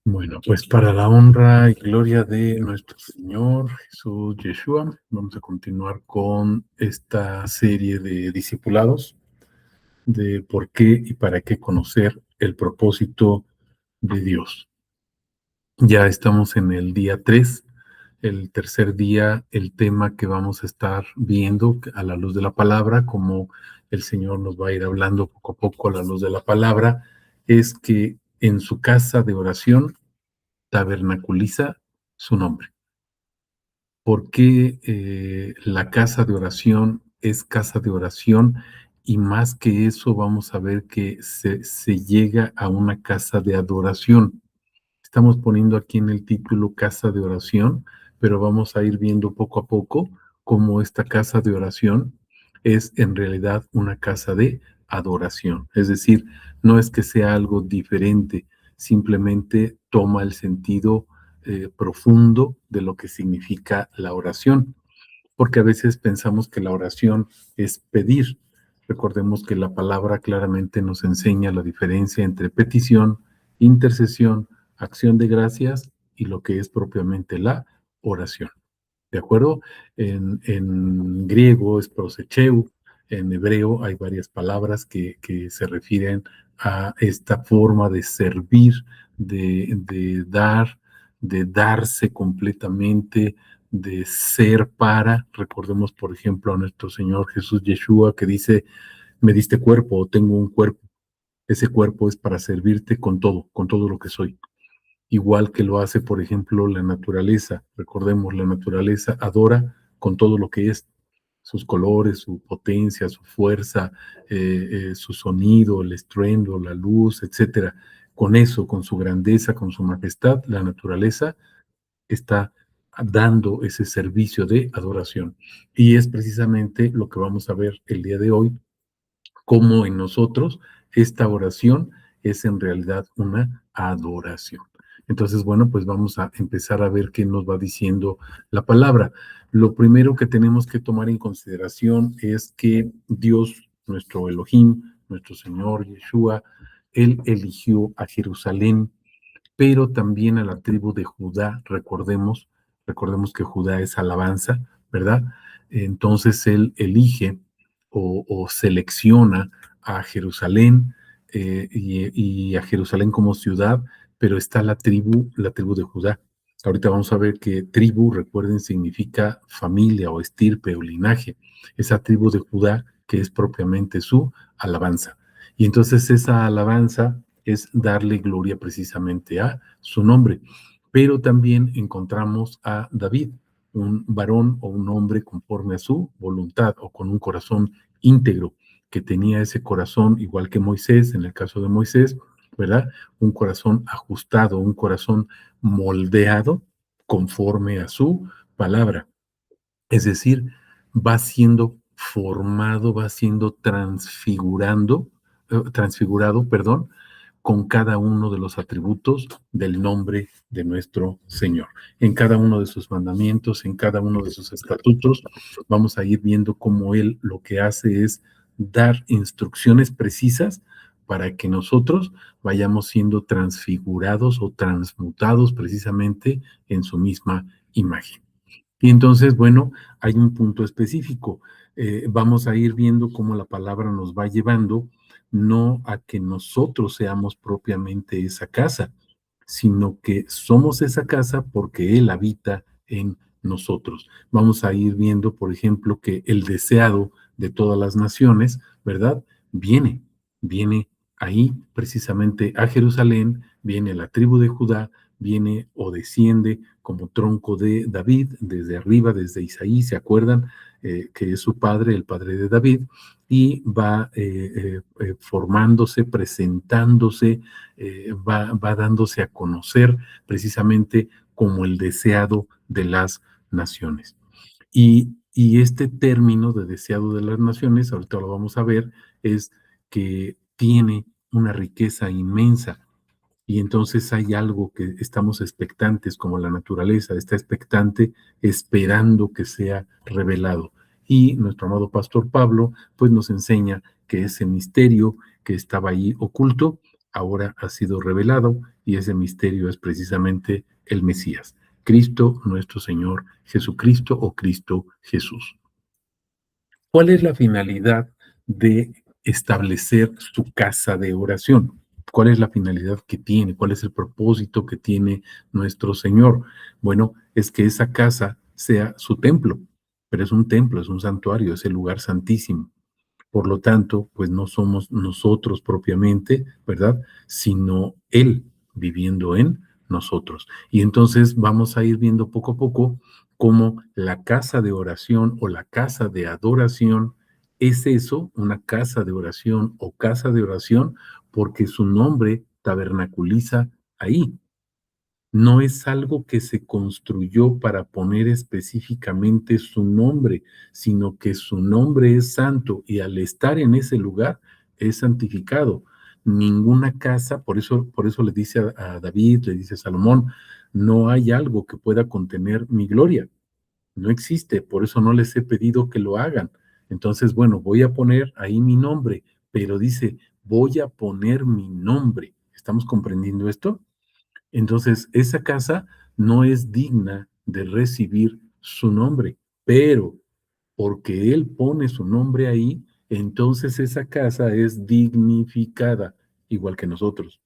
Bueno, pues para la honra y gloria de nuestro Señor Jesús Yeshua, vamos a continuar con esta serie de discipulados de por qué y para qué conocer el propósito de Dios. Ya estamos en el día 3, el tercer día, el tema que vamos a estar viendo a la luz de la palabra, como el Señor nos va a ir hablando poco a poco a la luz de la palabra, es que en su casa de oración tabernaculiza su nombre. ¿Por qué la casa de oración es casa de oración? Y más que eso, vamos a ver que se llega a una casa de adoración. Estamos poniendo aquí en el título casa de oración, pero vamos a ir viendo poco a poco cómo esta casa de oración es en realidad una casa de adoración. Es decir, no es que sea algo diferente, simplemente toma el sentido profundo de lo que significa la oración, porque a veces pensamos que la oración es pedir. Recordemos que la palabra claramente nos enseña la diferencia entre petición, intercesión, acción de gracias y lo que es propiamente la oración. ¿De acuerdo? En griego es prosecheu, en hebreo hay varias palabras que se refieren a esta forma de servir, de darse completamente, de ser para. Recordemos, por ejemplo, a nuestro Señor Jesús Yeshua que dice, me diste cuerpo o tengo un cuerpo. Ese cuerpo es para servirte con todo lo que soy, igual que lo hace, por ejemplo, la naturaleza. Recordemos, la naturaleza adora con todo lo que es, sus colores, su potencia, su fuerza, su sonido, el estruendo, la luz, etcétera. Con eso, con su grandeza, con su majestad, la naturaleza está dando ese servicio de adoración. Y es precisamente lo que vamos a ver el día de hoy, cómo en nosotros esta oración es en realidad una adoración. Entonces, bueno, pues vamos a empezar a ver qué nos va diciendo la palabra. Lo primero que tenemos que tomar en consideración es que Dios, nuestro Elohim, nuestro Señor Yeshua, Él eligió a Jerusalén, pero también a la tribu de Judá. Recordemos que Judá es alabanza, ¿verdad? Entonces él elige o selecciona a Jerusalén, y a Jerusalén como ciudad, pero está la tribu de Judá. Ahorita vamos a ver que tribu, recuerden, significa familia o estirpe o linaje. Esa tribu de Judá que es propiamente su alabanza. Y entonces esa alabanza es darle gloria precisamente a su nombre. Pero también encontramos a David, un varón o un hombre conforme a su voluntad o con un corazón íntegro, que tenía ese corazón igual que Moisés, en el caso de Moisés, ¿verdad? Un corazón ajustado, un corazón moldeado conforme a su palabra. Es decir, va siendo formado, va siendo transfigurado, perdón, con cada uno de los atributos del nombre de nuestro Señor. En cada uno de sus mandamientos, en cada uno de sus estatutos, vamos a ir viendo cómo Él lo que hace es dar instrucciones precisas para que nosotros vayamos siendo transfigurados o transmutados precisamente en su misma imagen. Y entonces, bueno, hay un punto específico. Vamos a ir viendo cómo la palabra nos va llevando, no a que nosotros seamos propiamente esa casa, sino que somos esa casa porque Él habita en nosotros. Vamos a ir viendo, por ejemplo, que el deseado de todas las naciones, ¿verdad? Viene ahí precisamente a Jerusalén, viene la tribu de Judá, viene o desciende como tronco de David, desde arriba, desde Isaí, ¿se acuerdan? Que es su padre, el padre de David, y va formándose, presentándose, va dándose a conocer precisamente como el deseado de las naciones. Y este término de deseado de las naciones, ahorita lo vamos a ver, es que tiene una riqueza inmensa. Y entonces hay algo que estamos expectantes, como la naturaleza está expectante, esperando que sea revelado. Y nuestro amado pastor Pablo, pues nos enseña que ese misterio que estaba ahí oculto, ahora ha sido revelado y ese misterio es precisamente el Mesías, Cristo nuestro Señor Jesucristo o Cristo Jesús. ¿Cuál es la finalidad de establecer su casa de oración? ¿Cuál es la finalidad que tiene? ¿Cuál es el propósito que tiene nuestro Señor? Bueno, es que esa casa sea su templo, pero es un templo, es un santuario, es el lugar santísimo. Por lo tanto, pues no somos nosotros propiamente, ¿verdad? Sino Él viviendo en nosotros. Y entonces vamos a ir viendo poco a poco cómo la casa de oración o la casa de adoración es eso, una casa de oración o casa de oración, porque su nombre tabernaculiza ahí. No es algo que se construyó para poner específicamente su nombre, sino que su nombre es santo y al estar en ese lugar es santificado. Ninguna casa, por eso le dice a David, le dice a Salomón, no hay algo que pueda contener mi gloria. No existe, por eso no les he pedido que lo hagan. Entonces, bueno, voy a poner ahí mi nombre, pero dice, voy a poner mi nombre. ¿Estamos comprendiendo esto? Entonces, esa casa no es digna de recibir su nombre, pero porque Él pone su nombre ahí, entonces esa casa es dignificada, igual que nosotros.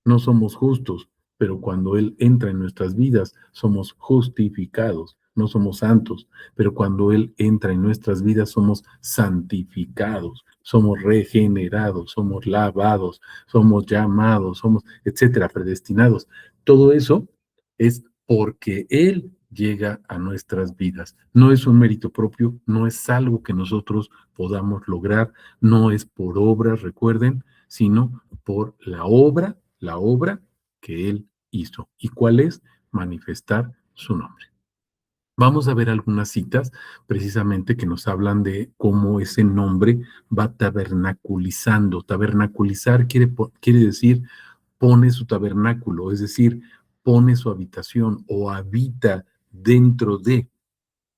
No somos justos, pero cuando Él entra en nuestras vidas, somos justificados. No somos santos, pero cuando Él entra en nuestras vidas, somos santificados, somos regenerados, somos lavados, somos llamados, somos, etcétera, predestinados. Todo eso es porque Él llega a nuestras vidas. No es un mérito propio, no es algo que nosotros podamos lograr, no es por obras, recuerden, sino por la obra que Él hizo. ¿Y cuál es? Manifestar su nombre. Vamos a ver algunas citas precisamente que nos hablan de cómo ese nombre va tabernaculizando. Tabernaculizar quiere decir pone su tabernáculo, es decir, pone su habitación o habita dentro de,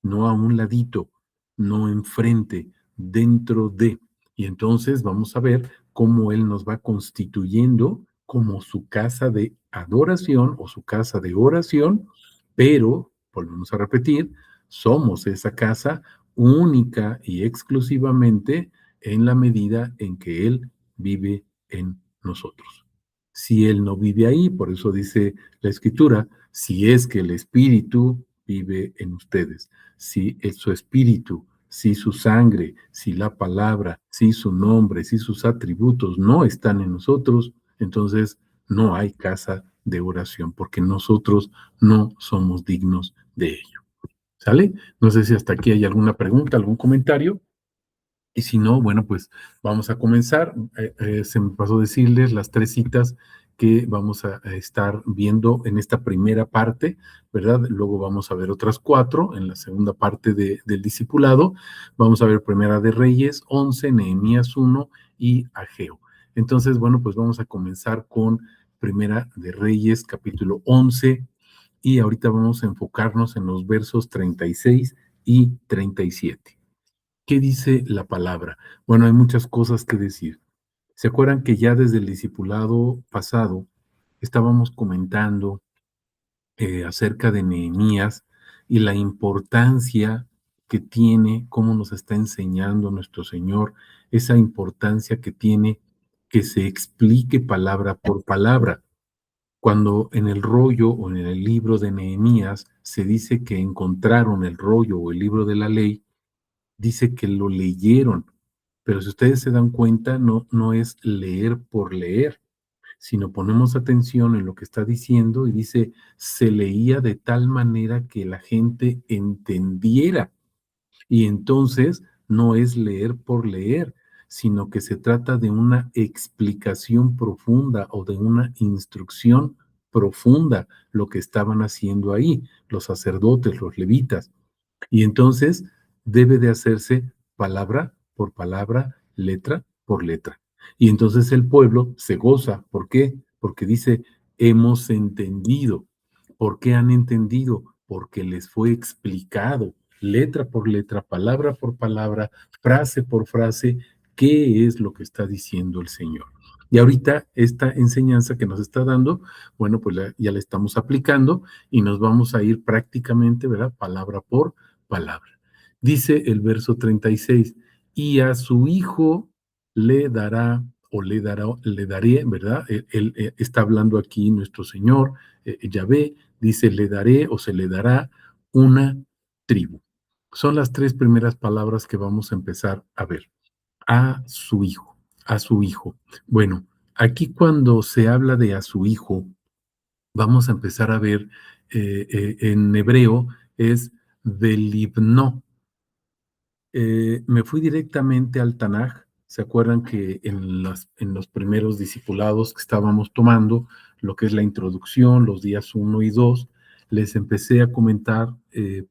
no a un ladito, no enfrente, dentro de. Y entonces vamos a ver cómo Él nos va constituyendo como su casa de adoración o su casa de oración, pero, volvemos a repetir, somos esa casa única y exclusivamente en la medida en que Él vive en nosotros. Si Él no vive ahí, por eso dice la Escritura, si es que el Espíritu vive en ustedes, si es su Espíritu, si su sangre, si la palabra, si su nombre, si sus atributos no están en nosotros, entonces no hay casa de oración, porque nosotros no somos dignos de ello. ¿Sale? No sé si hasta aquí hay alguna pregunta, algún comentario. Y si no, bueno, pues vamos a comenzar. Se me pasó decirles las tres citas que vamos a estar viendo en esta primera parte, ¿verdad? Luego vamos a ver otras cuatro en la segunda parte del discipulado. Vamos a ver Primera de Reyes 11, Nehemías 1 y Ageo. Entonces, bueno, pues vamos a comenzar con Primera de Reyes, capítulo 11, y ahorita vamos a enfocarnos en los versos 36 y 37. ¿Qué dice la palabra? Bueno, hay muchas cosas que decir. ¿Se acuerdan que ya desde el discipulado pasado estábamos comentando acerca de Nehemías y la importancia que tiene, cómo nos está enseñando nuestro Señor, esa importancia que tiene que se explique palabra por palabra? Cuando en el rollo o en el libro de Nehemías se dice que encontraron el rollo o el libro de la ley, dice que lo leyeron, pero si ustedes se dan cuenta, no es leer por leer, sino ponemos atención en lo que está diciendo y dice, se leía de tal manera que la gente entendiera. Y entonces no es leer por leer, sino que se trata de una explicación profunda o de una instrucción profunda, lo que estaban haciendo ahí los sacerdotes, los levitas. Y entonces debe de hacerse palabra por palabra, letra por letra. Y entonces el pueblo se goza. ¿Por qué? Porque dice, hemos entendido. ¿Por qué han entendido? Porque les fue explicado, letra por letra, palabra por palabra, frase por frase, qué es lo que está diciendo el Señor. Y ahorita esta enseñanza que nos está dando, bueno, pues ya la estamos aplicando y nos vamos a ir prácticamente, ¿verdad? Palabra por palabra. Dice el verso 36, y a su hijo le dará o le daré, ¿verdad? Él está hablando aquí nuestro Señor, Yahvé, dice, le daré o se le dará una tribu. Son las tres primeras palabras que vamos a empezar a ver. A su hijo, a su hijo. Bueno, aquí cuando se habla de a su hijo, vamos a empezar a ver en hebreo es Belibno. Me fui directamente al Tanaj. ¿Se acuerdan que en los primeros discipulados que estábamos tomando, lo que es la introducción, los días 1 y 2, les empecé a comentar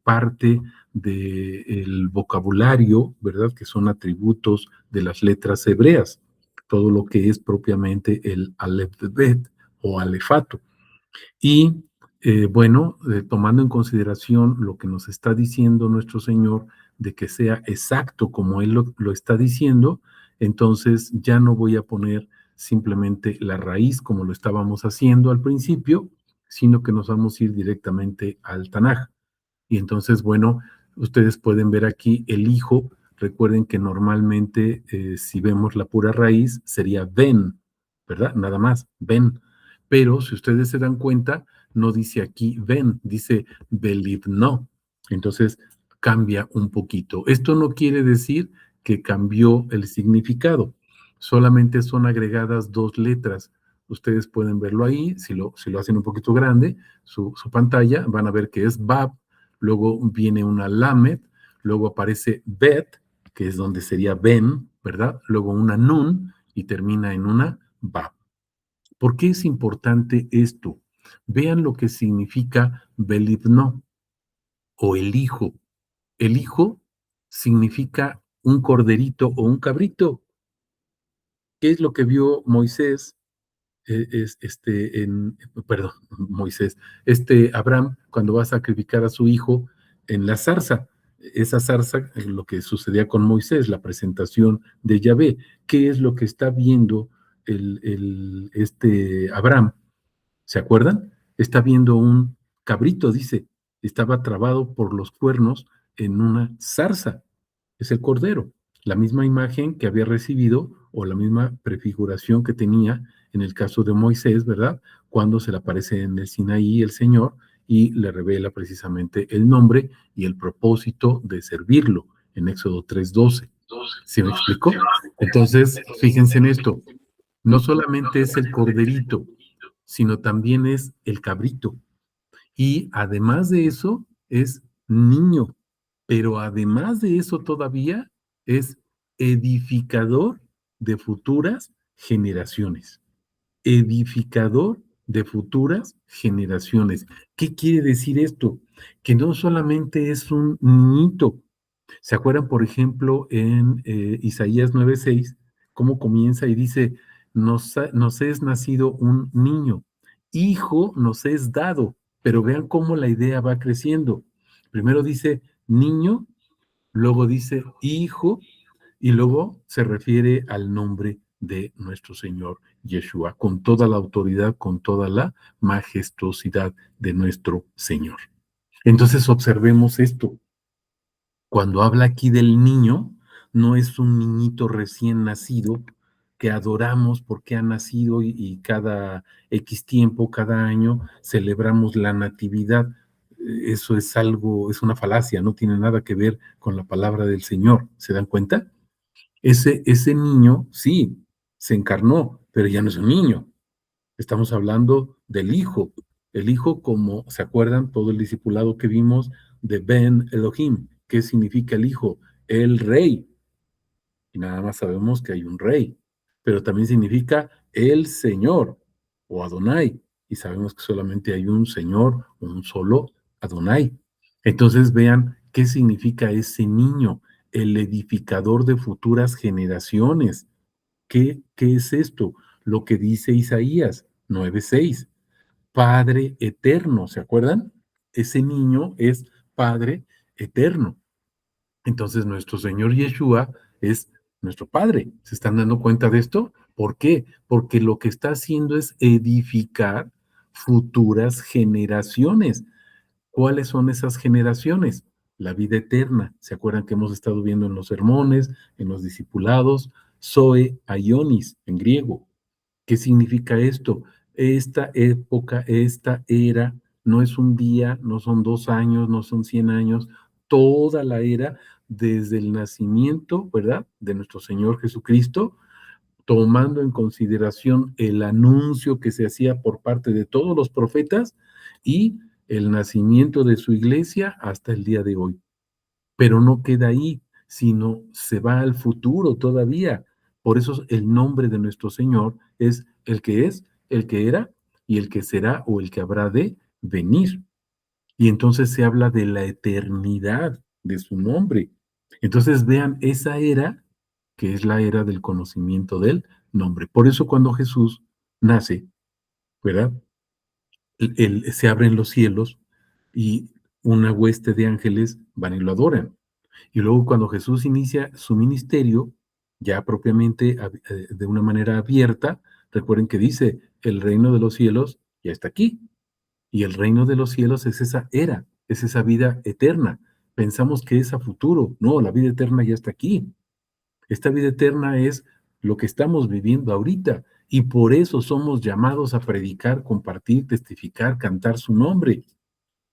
parte del vocabulario, ¿verdad? Que son atributos de las letras hebreas, todo lo que es propiamente el Aleph Bet o alefato. Y bueno, tomando en consideración lo que nos está diciendo nuestro Señor, de que sea exacto como Él lo está diciendo, entonces ya no voy a poner simplemente la raíz como lo estábamos haciendo al principio, sino que nos vamos a ir directamente al Tanaj. Y entonces, bueno, ustedes pueden ver aquí el hijo. Recuerden que normalmente, si vemos la pura raíz, sería ven, ¿verdad? Nada más, ven. Pero si ustedes se dan cuenta, no dice aquí ven, dice no. Entonces, cambia un poquito. Esto no quiere decir que cambió el significado, solamente son agregadas 2 letras. Ustedes pueden verlo ahí, si lo hacen un poquito grande, su pantalla, van a ver que es Bab, luego viene una Lamed, luego aparece Bet, que es donde sería Ben, ¿verdad? Luego una Nun y termina en una Bab. ¿Por qué es importante esto? Vean lo que significa Belibno o el hijo. El hijo significa un corderito o un cabrito. ¿Qué es lo que vio Moisés perdón, Moisés, Abraham, cuando va a sacrificar a su hijo en la zarza? Esa zarza, lo que sucedía con Moisés, la presentación de Yahvé. ¿Qué es lo que está viendo Abraham? ¿Se acuerdan? Está viendo un cabrito, dice, estaba trabado por los cuernos en una zarza. Es el cordero, la misma imagen que había recibido o la misma prefiguración que tenía en el caso de Moisés, ¿verdad? Cuando se le aparece en el Sinaí el Señor y le revela precisamente el nombre y el propósito de servirlo en Éxodo 3:12. ¿Sí me explicó? Entonces, fíjense en esto, no solamente es el corderito, sino también es el cabrito. Y además de eso, es niño. Pero además de eso todavía es edificador de futuras generaciones. Edificador de futuras generaciones. ¿Qué quiere decir esto? Que no solamente es un niñito. ¿Se acuerdan, por ejemplo, en Isaías 9:6, cómo comienza y dice, nos es nacido un niño, hijo nos es dado, pero vean cómo la idea va creciendo. Primero dice niño, luego dice hijo, y luego se refiere al nombre de nuestro Señor Yeshua, con toda la autoridad, con toda la majestuosidad de nuestro Señor. Entonces observemos esto. Cuando habla aquí del niño, no es un niñito recién nacido que adoramos porque ha nacido y cada X tiempo, cada año, celebramos la natividad. Eso es algo, es una falacia, no tiene nada que ver con la palabra del Señor. ¿Se dan cuenta? Ese niño, sí, se encarnó, pero ya no es un niño. Estamos hablando del Hijo. El Hijo, como se acuerdan, todo el discipulado que vimos de Ben Elohim. ¿Qué significa el Hijo? El Rey. Y nada más sabemos que hay un Rey. Pero también significa el Señor o Adonai. Y sabemos que solamente hay un Señor, un solo Adonai. Entonces vean qué significa ese niño, el edificador de futuras generaciones. ¿Qué es esto? Lo que dice Isaías 9:6. Padre eterno, ¿se acuerdan? Ese niño es Padre eterno. Entonces nuestro Señor Yeshua es nuestro Padre. ¿Se están dando cuenta de esto? ¿Por qué? Porque lo que está haciendo es edificar futuras generaciones. ¿Cuáles son esas generaciones? La vida eterna. ¿Se acuerdan que hemos estado viendo en los sermones, en los discipulados? Zoe Aionis, en griego. ¿Qué significa esto? Esta época, esta era, no es un día, no son 2 años, no son 100 años, toda la era desde el nacimiento, ¿verdad? De nuestro Señor Jesucristo, tomando en consideración el anuncio que se hacía por parte de todos los profetas y el nacimiento de su iglesia hasta el día de hoy. Pero no queda ahí, sino se va al futuro todavía. Por eso el nombre de nuestro Señor es, el que era y el que será o el que habrá de venir. Y entonces se habla de la eternidad de su nombre. Entonces vean esa era, que es la era del conocimiento del nombre. Por eso cuando Jesús nace, ¿verdad? Se abren los cielos y una hueste de ángeles van y lo adoran. Y luego cuando Jesús inicia su ministerio, ya propiamente de una manera abierta, recuerden que dice, el reino de los cielos ya está aquí. Y el reino de los cielos es esa era, es esa vida eterna. Pensamos que es a futuro. No, la vida eterna ya está aquí. Esta vida eterna es lo que estamos viviendo ahorita. Y por eso somos llamados a predicar, compartir, testificar, cantar su nombre.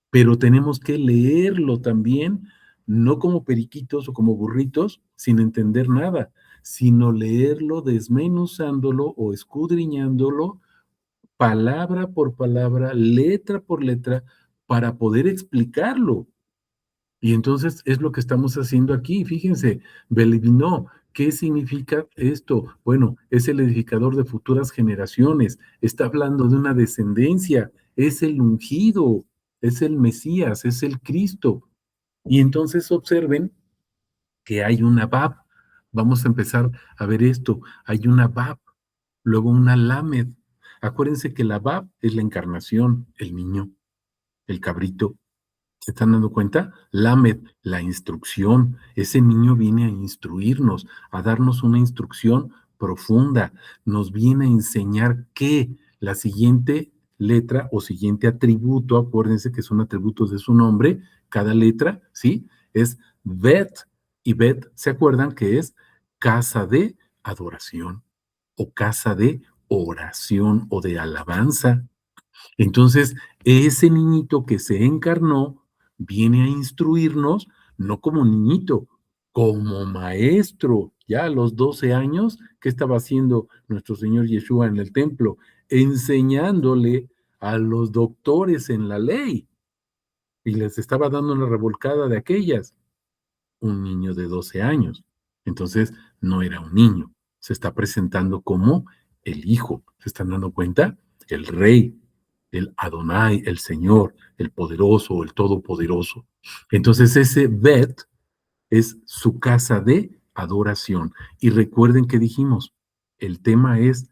Pero tenemos que leerlo también, no como periquitos o como burritos, sin entender nada, sino leerlo desmenuzándolo o escudriñándolo palabra por palabra, letra por letra, para poder explicarlo. Y entonces es lo que estamos haciendo aquí. Fíjense, Belivinó, ¿qué significa esto? Bueno, es el edificador de futuras generaciones, está hablando de una descendencia, es el ungido, es el Mesías, es el Cristo. Y entonces observen que hay una Bab. Vamos a empezar a ver esto. Hay una Bab, luego una Lamed. Acuérdense que la Bab es la encarnación, el niño, el cabrito. ¿Se están dando cuenta? Lamed, la instrucción. Ese niño viene a instruirnos, a darnos una instrucción profunda. Nos viene a enseñar que la siguiente letra o siguiente atributo, acuérdense que son atributos de su nombre, cada letra, ¿sí? Es Bet. Y Bet, ¿se acuerdan que es casa de adoración o casa de oración o de alabanza? Entonces, ese niñito que se encarnó viene a instruirnos, no como niñito, como maestro. Ya a los 12 años, ¿qué estaba haciendo nuestro Señor Yeshua en el templo? Enseñándole a los doctores en la ley y les estaba dando una revolcada de aquellas. Un niño de 12 años. Entonces, no era un niño, se está presentando como el hijo. ¿Se están dando cuenta? El rey, el Adonai, el Señor, el poderoso, el todopoderoso. Entonces, ese Bet es su casa de adoración. Y recuerden que dijimos, el tema es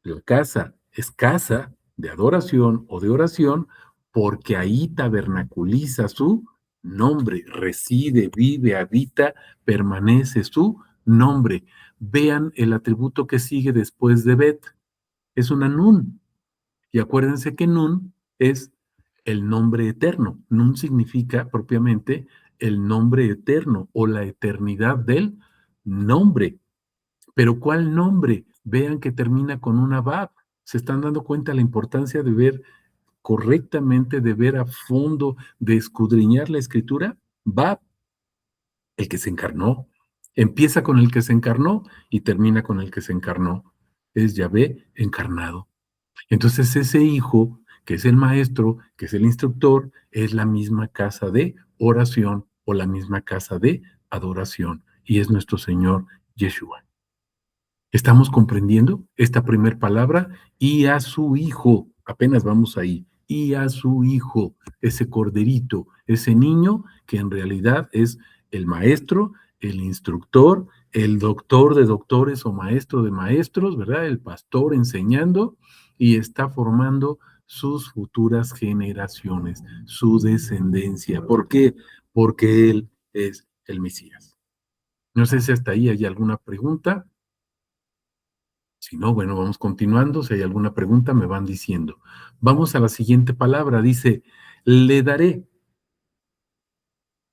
la casa es casa de adoración o de oración porque ahí tabernaculiza su nombre, reside, vive, habita, permanece su nombre. Vean el atributo que sigue después de Bet. Es una Nun. Y acuérdense que Nun es el nombre eterno. Nun significa propiamente el nombre eterno o la eternidad del nombre. Pero ¿cuál nombre? Vean que termina con una Bab. ¿Se están dando cuenta la importancia de ver correctamente, de ver a fondo, de escudriñar la escritura? Bab, el que se encarnó. Empieza con el que se encarnó y termina con el que se encarnó. Es Yahvé encarnado. Entonces ese hijo, que es el maestro, que es el instructor, es la misma casa de oración o la misma casa de adoración y es nuestro Señor Yeshua. ¿Estamos comprendiendo esta primer palabra? Y a su hijo, apenas vamos ahí, y a su hijo, ese corderito, ese niño que en realidad es el maestro, el instructor, el doctor de doctores o maestro de maestros, ¿verdad? El pastor enseñando y está formando sus futuras generaciones, su descendencia. ¿Por qué? Porque él es el Mesías. No sé si hasta ahí hay alguna pregunta. Si no, bueno, vamos continuando. Si hay alguna pregunta, me van diciendo. Vamos a la siguiente palabra. Dice, le daré.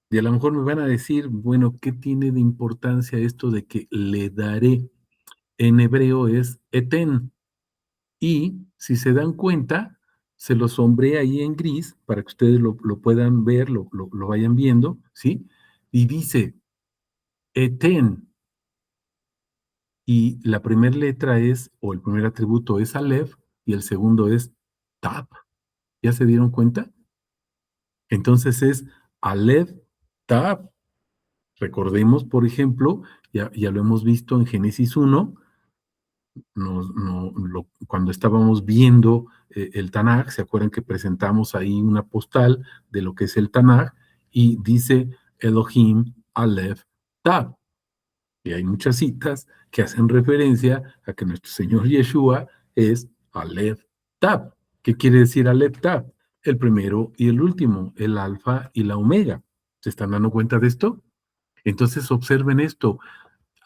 Y a lo mejor me van a decir, bueno, ¿qué tiene de importancia esto de que le daré? En hebreo es eten. Y si se dan cuenta, se lo sombré ahí en gris para que ustedes lo puedan ver, lo vayan viendo, ¿sí? Y dice eten. Y la primera letra es, o el primer atributo es Aleph, y el segundo es Tab. ¿Ya se dieron cuenta? Entonces es Aleph Tab. Recordemos, por ejemplo, ya lo hemos visto en Génesis 1, cuando estábamos viendo el Tanaj, ¿se acuerdan que presentamos ahí una postal de lo que es el Tanaj? Y dice Elohim Aleph Tab. Y hay muchas citas que hacen referencia a que nuestro Señor Yeshua es Aleph Tab. ¿Qué quiere decir Aleph Tab? El primero y el último, el alfa y la omega. ¿Se están dando cuenta de esto? Entonces observen esto.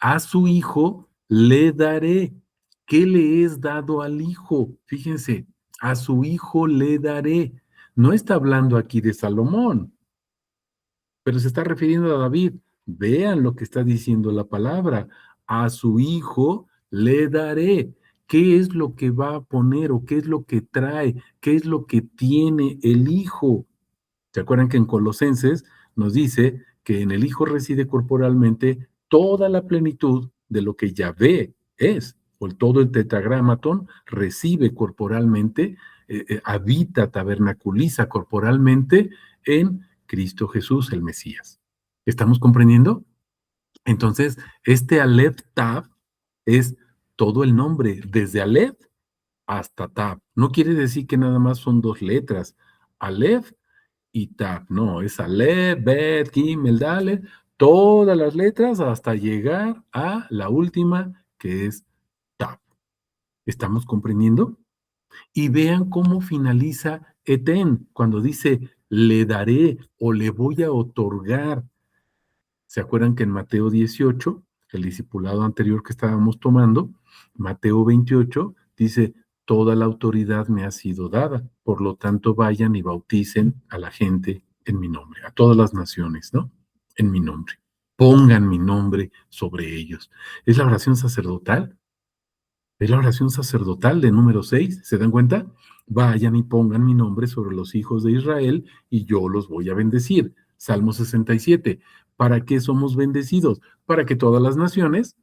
A su hijo le daré. ¿Qué le es dado al hijo? Fíjense, a su hijo le daré. No está hablando aquí de Salomón, pero se está refiriendo a David. Vean lo que está diciendo la palabra. A su hijo le daré. ¿Qué es lo que va a poner o qué es lo que trae? ¿Qué es lo que tiene el hijo? ¿Se acuerdan que en Colosenses nos dice que en el Hijo reside corporalmente toda la plenitud de lo que Yahvé es? O todo el tetragramatón recibe corporalmente, habita, tabernaculiza corporalmente en Cristo Jesús, el Mesías. ¿Estamos comprendiendo? Entonces, este Aleph Tab es todo el nombre, desde Aleph hasta Tab. No quiere decir que nada más son dos letras. Aleph y Tab, no, es Aleph, Bet, Gimel, Dalet, todas las letras hasta llegar a la última que es Tab. ¿Estamos comprendiendo? Y vean cómo finaliza Eten, cuando dice le daré o le voy a otorgar. ¿Se acuerdan que en Mateo 18, el discipulado anterior que estábamos tomando, Mateo 28, dice, toda la autoridad me ha sido dada, por lo tanto vayan y bauticen a la gente en mi nombre, a todas las naciones, ¿no? En mi nombre. Pongan mi nombre sobre ellos. Es la oración sacerdotal. Es la oración sacerdotal de número 6. ¿Se dan cuenta? Vayan y pongan mi nombre sobre los hijos de Israel y yo los voy a bendecir. Salmo 67. ¿Para qué somos bendecidos? Para que todas las naciones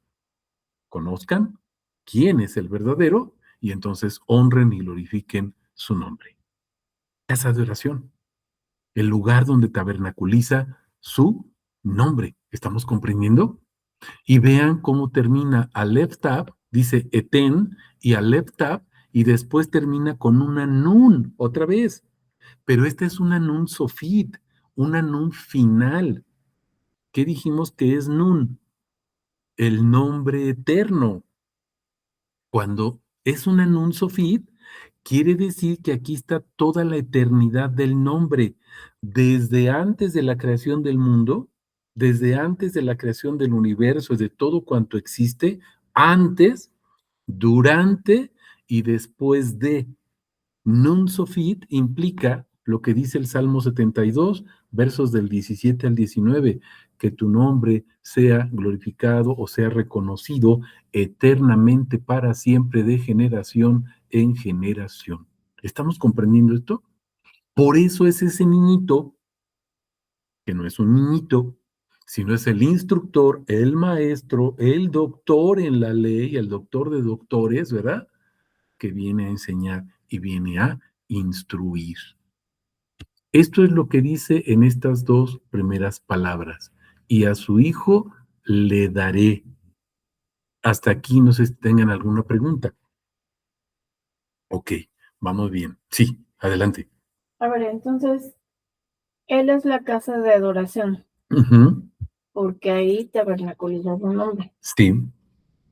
conozcan quién es el verdadero y entonces honren y glorifiquen su nombre. Casa de oración, el lugar donde tabernaculiza su nombre. ¿Estamos comprendiendo? Y vean cómo termina Aleph Tab, dice Eten y Aleph Tab, y después termina con una Nun, otra vez. Pero esta es una Nun Sofit, una Nun final. ¿Qué dijimos que es Nun? El nombre eterno. Cuando es una Nun Sofit, quiere decir que aquí está toda la eternidad del nombre, desde antes de la creación del mundo, desde antes de la creación del universo y de todo cuanto existe, antes, durante y después de. Nun Sofit implica lo que dice el Salmo 72, versos del 17 al 19, que tu nombre sea glorificado o sea reconocido eternamente para siempre de generación en generación. ¿Estamos comprendiendo esto? Por eso es ese niñito, que no es un niñito, sino es el instructor, el maestro, el doctor en la ley, el doctor de doctores, ¿verdad? Que viene a enseñar y viene a instruir. Esto es lo que dice en estas dos primeras palabras. Y a su hijo le daré. Hasta aquí no sé si tengan alguna pregunta. Ok, vamos bien. Sí, adelante. A ver, entonces, Él es la casa de adoración, Ujú, porque ahí tabernaculiza su nombre. sí,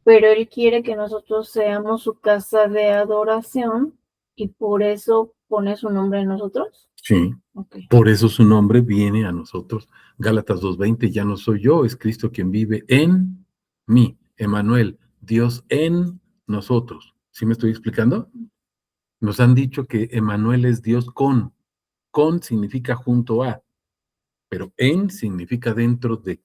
Pero Él quiere que nosotros seamos su casa de adoración y por eso pone su nombre en nosotros. sí. Ok. Por eso su nombre viene a nosotros. Gálatas 2:20, ya no soy yo, es Cristo quien vive en mí. Emanuel, Dios en nosotros. ¿Sí me estoy explicando? Nos han dicho que Emmanuel es Dios con. Con significa junto a, pero en significa dentro de.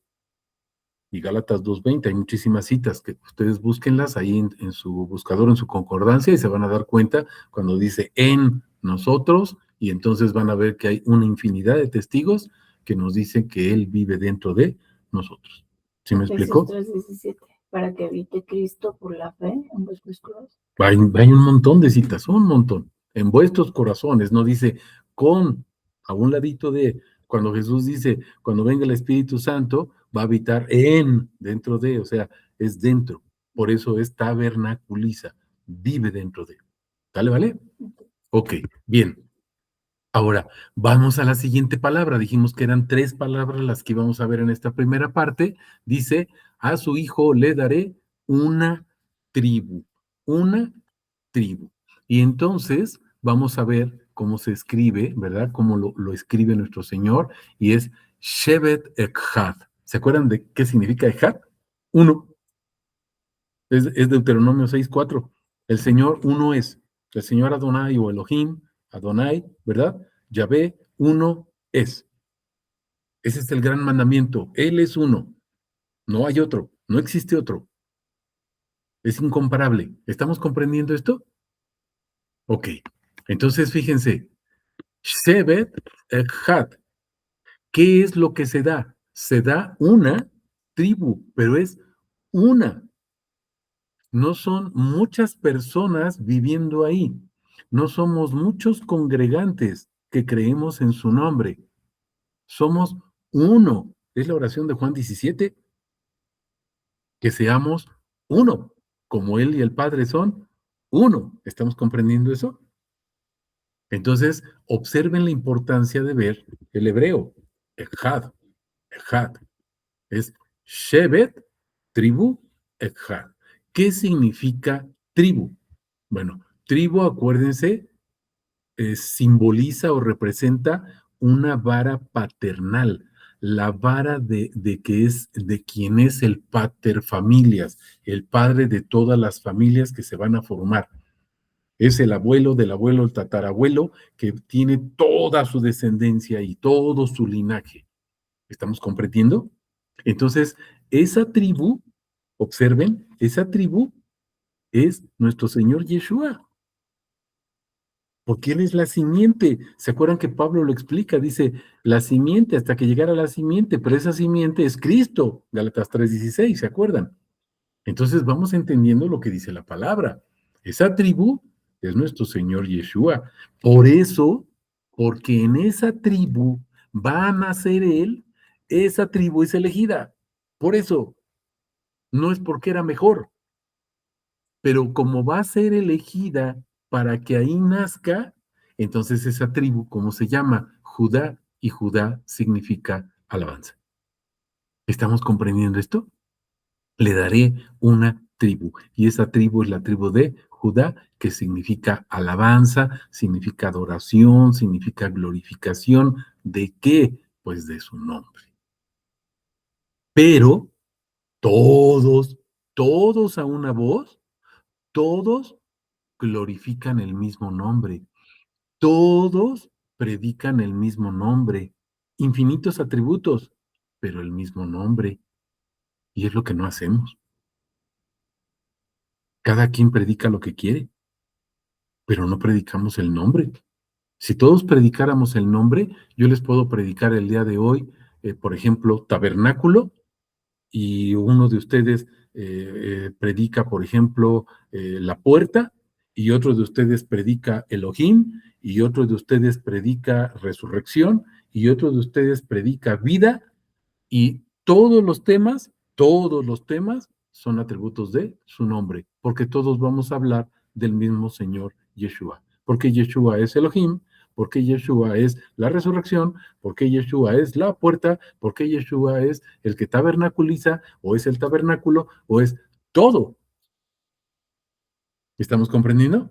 Y Gálatas 2:20, hay muchísimas citas que ustedes búsquenlas ahí en su buscador, en su concordancia, y se van a dar cuenta cuando dice en nosotros, y entonces van a ver que hay una infinidad de testigos que nos dicen que Él vive dentro de nosotros. ¿Sí me Efesios explicó? 3:17, para que habite Cristo por la fe en vuestros corazones. Hay un montón de citas, un montón. En vuestros corazones, no dice con, a un ladito de, cuando Jesús dice, cuando venga el Espíritu Santo, va a habitar dentro de, o sea, es dentro. Por eso es tabernaculiza, vive dentro de. ¿Vale, vale? Ok, bien. Ahora, vamos a la siguiente palabra. Dijimos que eran 3 palabras las que íbamos a ver en esta primera parte. Dice, a su hijo le daré una tribu, una tribu. Y entonces vamos a ver cómo se escribe, ¿verdad? Cómo lo escribe nuestro Señor, y es Shevet Echad. ¿Se acuerdan de qué significa Echad? Uno. Es Deuteronomio 6:4. El Señor uno es. El Señor Adonai o Elohim, Adonai, ¿verdad? Yahvé, uno es. Ese es el gran mandamiento. Él es uno. No hay otro. No existe otro. Es incomparable. ¿Estamos comprendiendo esto? Ok. Entonces, fíjense. Shevet Echad. ¿Qué es lo que se da? Se da una tribu, pero es una. No son muchas personas viviendo ahí. No somos muchos congregantes que creemos en su nombre. Somos uno. Es la oración de Juan 17, que seamos uno, como Él y el Padre son uno. ¿Estamos comprendiendo eso? Entonces, observen la importancia de ver el hebreo. Echad, Echad. Es Shevet, tribu, Echad. ¿Qué significa tribu? Bueno, tribu, acuérdense, simboliza o representa una vara paternal, la vara de que es de quien es el pater familias, el padre de todas las familias que se van a formar. Es el abuelo del abuelo, el tatarabuelo, que tiene toda su descendencia y todo su linaje. ¿Estamos comprendiendo? Entonces, esa tribu, observen, esa tribu es nuestro Señor Yeshua, porque Él es la simiente. ¿Se acuerdan que Pablo lo explica? Dice, la simiente hasta que llegara la simiente, pero esa simiente es Cristo, Gálatas 3:16, ¿se acuerdan? Entonces vamos entendiendo lo que dice la palabra. Esa tribu es nuestro Señor Yeshua. Por eso, porque en esa tribu va a nacer Él, esa tribu es elegida. Por eso, no es porque era mejor, pero como va a ser elegida para que ahí nazca, entonces esa tribu, ¿cómo se llama? Judá, y Judá significa alabanza. ¿Estamos comprendiendo esto? Le daré una tribu, y esa tribu es la tribu de Judá, que significa alabanza, significa adoración, significa glorificación. ¿De qué? Pues de su nombre. Pero todos, todos a una voz, todos glorifican el mismo nombre. Todos predican el mismo nombre. Infinitos atributos, pero el mismo nombre. Y es lo que no hacemos. Cada quien predica lo que quiere, pero no predicamos el nombre. Si todos predicáramos el nombre, yo les puedo predicar el día de hoy, por ejemplo, tabernáculo, y uno de ustedes predica, por ejemplo, la puerta, y otro de ustedes predica Elohim, y otro de ustedes predica resurrección, y otro de ustedes predica vida, y todos los temas son atributos de su nombre, porque todos vamos a hablar del mismo Señor Yeshua, porque Yeshua es Elohim, porque Yeshua es la resurrección, porque Yeshua es la puerta, porque Yeshua es el que tabernaculiza, o es el tabernáculo, o es todo. ¿Estamos comprendiendo?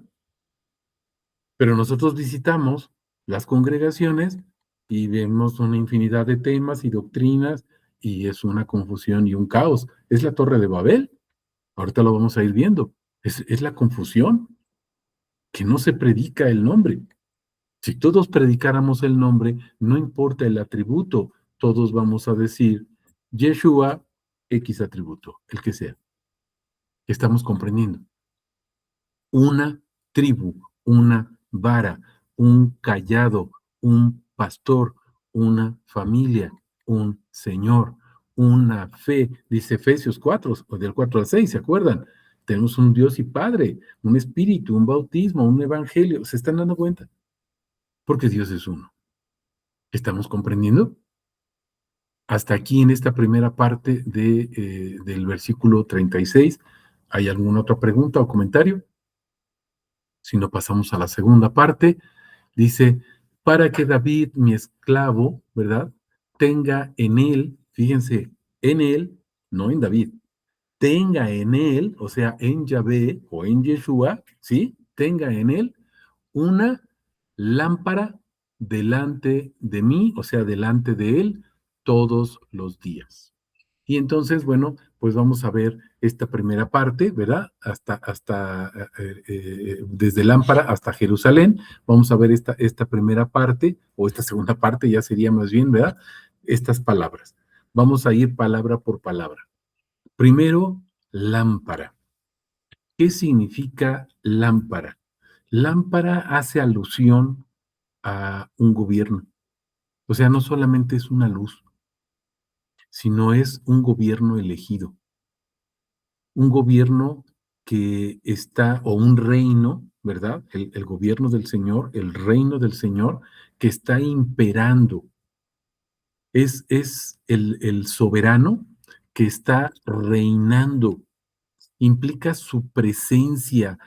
Pero nosotros visitamos las congregaciones y vemos una infinidad de temas y doctrinas, y es una confusión y un caos. Es la Torre de Babel. Ahorita lo vamos a ir viendo. Es la confusión, que no se predica el nombre. Si todos predicáramos el nombre, no importa el atributo, todos vamos a decir Yeshua, X atributo, el que sea. Estamos comprendiendo. Una tribu, una vara, un cayado, un pastor, una familia, un Señor, una fe, dice Efesios 4, o del 4 al 6, ¿se acuerdan? Tenemos un Dios y Padre, un espíritu, un bautismo, un evangelio. ¿Se están dando cuenta? Porque Dios es uno. ¿Estamos comprendiendo? Hasta aquí en esta primera parte del versículo 36. ¿Hay alguna otra pregunta o comentario? Si no, pasamos a la segunda parte. Dice, para que David, mi esclavo, ¿verdad? Tenga en él, fíjense, en él, no en David, tenga en él, o sea, en Yahvé o en Yeshua, ¿sí? Tenga en él una lámpara delante de mí, o sea, delante de él, todos los días. Y entonces, bueno, pues vamos a ver esta primera parte, ¿verdad? Desde Lámpara hasta Jerusalén. Vamos a ver esta primera parte, o esta segunda parte ya sería más bien, ¿verdad? Estas palabras. Vamos a ir palabra por palabra. Primero, lámpara. ¿Qué significa lámpara? Lámpara hace alusión a un gobierno. O sea, no solamente es una luz, sino es un gobierno elegido. Un gobierno que está, o un reino, ¿verdad? El gobierno del Señor, el reino del Señor, que está imperando. Es el soberano que está reinando. Implica su presencia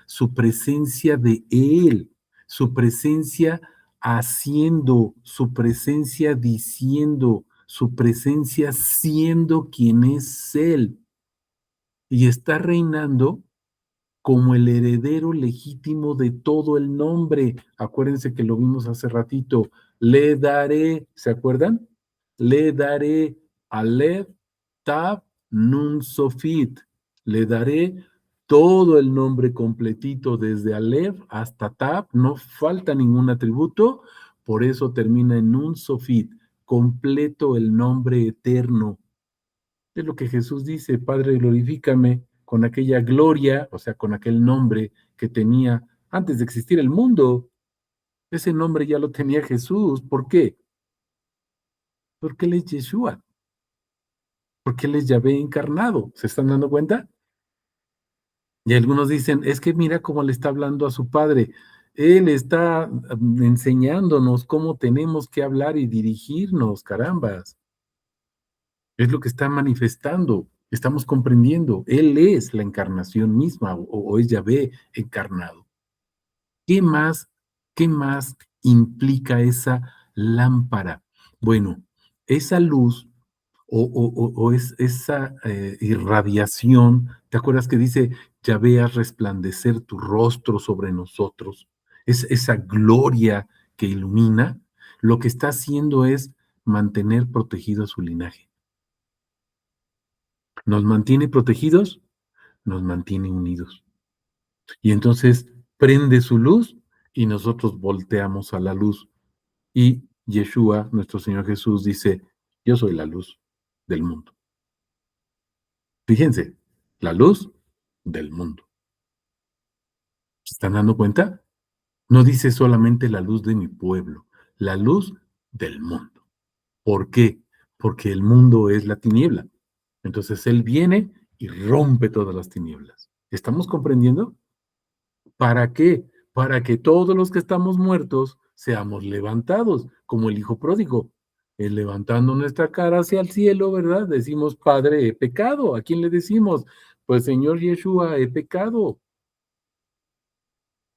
de Él, su presencia haciendo, su presencia diciendo, su presencia siendo quien es Él. Y está reinando como el heredero legítimo de todo el nombre. Acuérdense que lo vimos hace ratito. Le daré, ¿se acuerdan? Le daré Aleph, Tab, Nun, Sofit. Le daré todo el nombre completito desde Aleph hasta Tab. No falta ningún atributo. Por eso termina en Nun, Sofit. Completo el nombre eterno. Es lo que Jesús dice, Padre, glorifícame con aquella gloria, o sea, con aquel nombre que tenía antes de existir el mundo. Ese nombre ya lo tenía Jesús. ¿Por qué? Porque Él es Yeshua, porque Él es Yahvé encarnado. ¿Se están dando cuenta? Y algunos dicen, es que mira cómo le está hablando a su Padre. Él está enseñándonos cómo tenemos que hablar y dirigirnos, carambas. Es lo que está manifestando. Estamos comprendiendo. Él es la encarnación misma o es Yahvé encarnado. ¿Qué más, qué más implica esa lámpara? Bueno, esa luz esa irradiación, ¿te acuerdas que dice, ya veas resplandecer tu rostro sobre nosotros? Es esa gloria que ilumina, lo que está haciendo es mantener protegido su linaje. Nos mantiene protegidos, nos mantiene unidos. Y entonces prende su luz y nosotros volteamos a la luz. Y Yeshua, nuestro Señor Jesús, dice, yo soy la luz del mundo. Fíjense, la luz del mundo. ¿Se están dando cuenta? No dice solamente la luz de mi pueblo, la luz del mundo. ¿Por qué? Porque el mundo es la tiniebla. Entonces Él viene y rompe todas las tinieblas. ¿Estamos comprendiendo? ¿Para qué? Para que todos los que estamos muertos seamos levantados, como el Hijo pródigo. Levantando nuestra cara hacia el cielo, ¿verdad? Decimos, Padre, he pecado. ¿A quién le decimos? Pues Señor Yeshua, he pecado.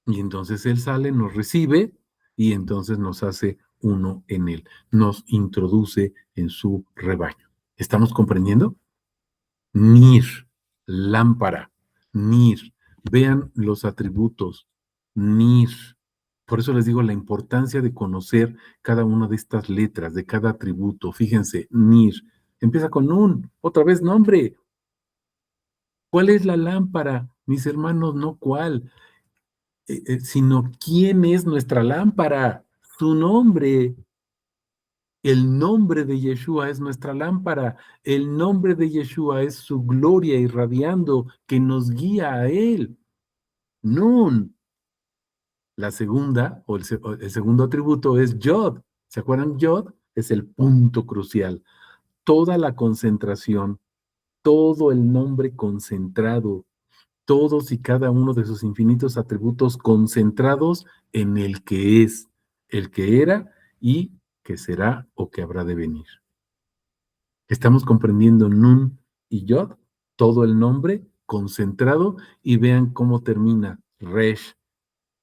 Y entonces Él sale, nos recibe y entonces nos hace uno en Él. Nos introduce en su rebaño. ¿Estamos comprendiendo? Nir, lámpara, Nir. Vean los atributos, Nir. Por eso les digo la importancia de conocer cada una de estas letras, de cada atributo. Fíjense, Nir. Empieza con Nun, otra vez nombre. ¿Cuál es la lámpara Mis hermanos, no cuál, sino quién es nuestra lámpara, su nombre. El nombre de Yeshua es nuestra lámpara. El nombre de Yeshua es su gloria irradiando que nos guía a Él. Nun. La segunda, o el segundo atributo es Yod. ¿Se acuerdan? Yod es el punto crucial. Toda la concentración, todo el nombre concentrado, todos y cada uno de sus infinitos atributos concentrados en el que es, el que era y que será o que habrá de venir. Estamos comprendiendo Nun y Yod, todo el nombre concentrado, y vean cómo termina Resh.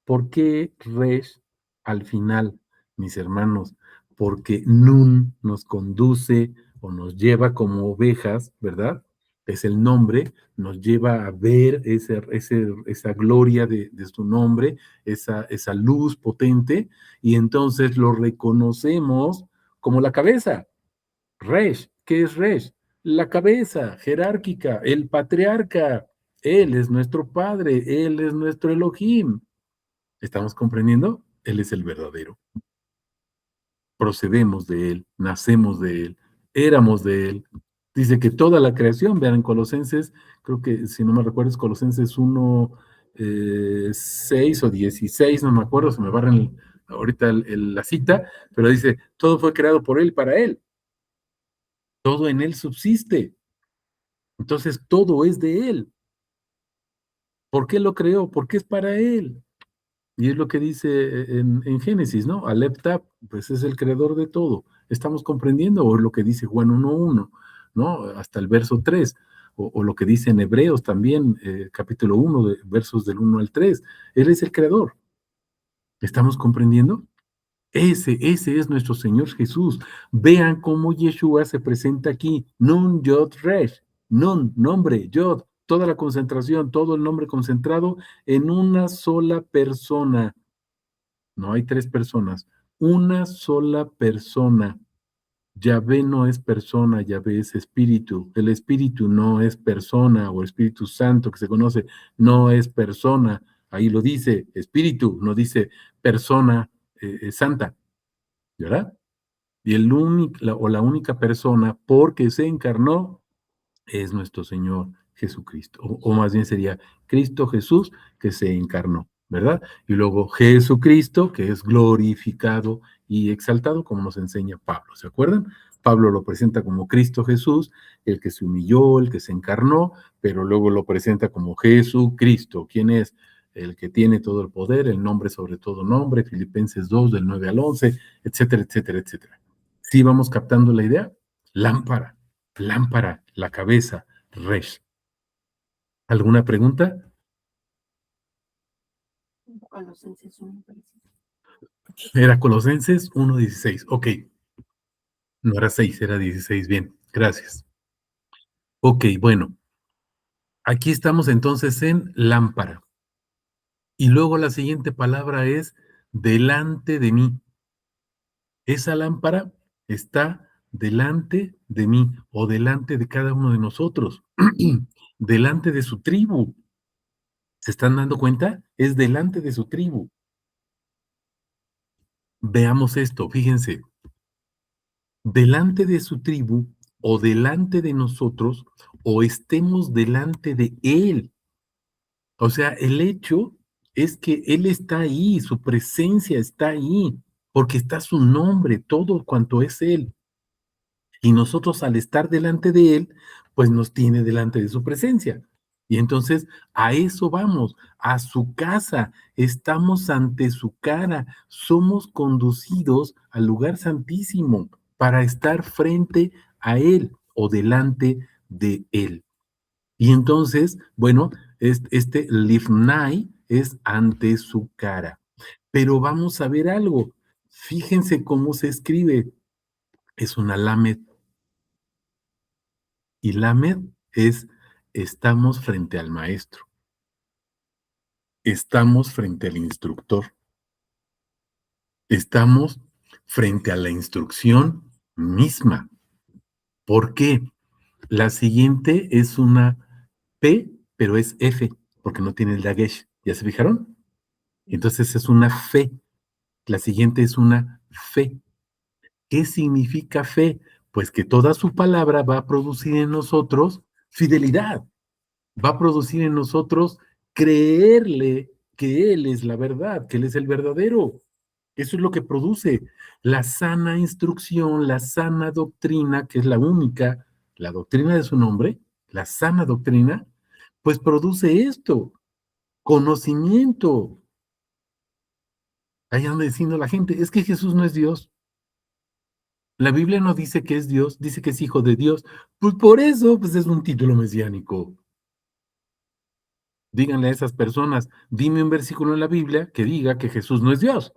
¿Por qué Resh al final, mis hermanos? Porque Nun nos conduce o nos lleva como ovejas, ¿verdad? Es el nombre, nos lleva a ver esa gloria de su nombre, esa luz potente, y entonces lo reconocemos como la cabeza. Resh, ¿qué es Resh? La cabeza jerárquica, el patriarca. Él es nuestro padre, él es nuestro Elohim. ¿Estamos comprendiendo? Él es el verdadero. Procedemos de él, nacemos de él, éramos de él. Dice que toda la creación, vean en Colosenses, creo que si no me recuerdo es Colosenses 1, 6 o 16, no me acuerdo, se me barren ahorita la cita, pero dice, todo fue creado por él y para él. Todo en él subsiste. Entonces todo es de él. ¿Por qué lo creó? Porque es para él. Y es lo que dice en Génesis, ¿no? Aleph Tap, pues es el creador de todo. ¿Estamos comprendiendo? O es lo que dice Juan 1:1, ¿no? Hasta el verso 3. O lo que dice en Hebreos también, capítulo 1, versos del 1 al 3. Él es el creador. ¿Estamos comprendiendo? Ese es nuestro Señor Jesús. Vean cómo Yeshua se presenta aquí. Nun Yod Resh. Nun, nombre, Yod, toda la concentración, todo el nombre concentrado en una sola persona. No hay tres personas. Una sola persona. Yahvé no es persona, Yahvé es espíritu. El espíritu no es persona, o Espíritu Santo que se conoce, no es persona. Ahí lo dice, espíritu, no dice persona santa, ¿verdad? Y la única persona porque se encarnó es nuestro Señor Jesucristo, o más bien sería Cristo Jesús que se encarnó, ¿verdad? Y luego Jesucristo que es glorificado y exaltado, como nos enseña Pablo, ¿se acuerdan? Pablo lo presenta como Cristo Jesús, el que se humilló, el que se encarnó, pero luego lo presenta como Jesucristo, quien es el que tiene todo el poder, el nombre sobre todo nombre, Filipenses 2, del 9 al 11, etcétera, etcétera, etcétera. ¿Sí vamos captando la idea? Lámpara, lámpara, la cabeza, Resh. ¿Alguna pregunta? Colosenses 1:16. Era Colosenses 1:16. Ok, no era 6, era 16. Bien, gracias. Ok, bueno, aquí estamos entonces en lámpara. Y luego la siguiente palabra es delante de mí. Esa lámpara está delante de mí o delante de cada uno de nosotros, delante de su tribu. ¿Se están dando cuenta? Es delante de su tribu. Veamos esto, fíjense, delante de su tribu o delante de nosotros o estemos delante de él. O sea, el hecho es que él está ahí, su presencia está ahí, porque está su nombre, todo cuanto es él. Y nosotros al estar delante de Él, pues nos tiene delante de su presencia. Y entonces a eso vamos, a su casa, estamos ante su cara, somos conducidos al lugar santísimo para estar frente a Él o delante de Él. Y entonces, bueno, este Lifnai es ante su cara. Pero vamos a ver algo. Fíjense cómo se escribe. Es una lamed. Y Lamed es estamos frente al maestro, estamos frente al instructor, estamos frente a la instrucción misma. ¿Por qué? La siguiente es una P, pero es F. porque no tiene el dagesh. ¿Ya se fijaron? Entonces es una fe. La siguiente es una fe. ¿Qué significa fe? Pues que toda su palabra va a producir en nosotros fidelidad, va a producir en nosotros creerle que Él es la verdad, que Él es el verdadero. Eso es lo que produce la sana instrucción, la sana doctrina, que es la única, la doctrina de su nombre, la sana doctrina, pues produce esto, conocimiento. Ahí anda diciendo la gente, es que Jesús no es Dios. La Biblia no dice que es Dios, dice que es hijo de Dios. Pues por eso, pues es un título mesiánico. Díganle a esas personas, dime un versículo en la Biblia que diga que Jesús no es Dios.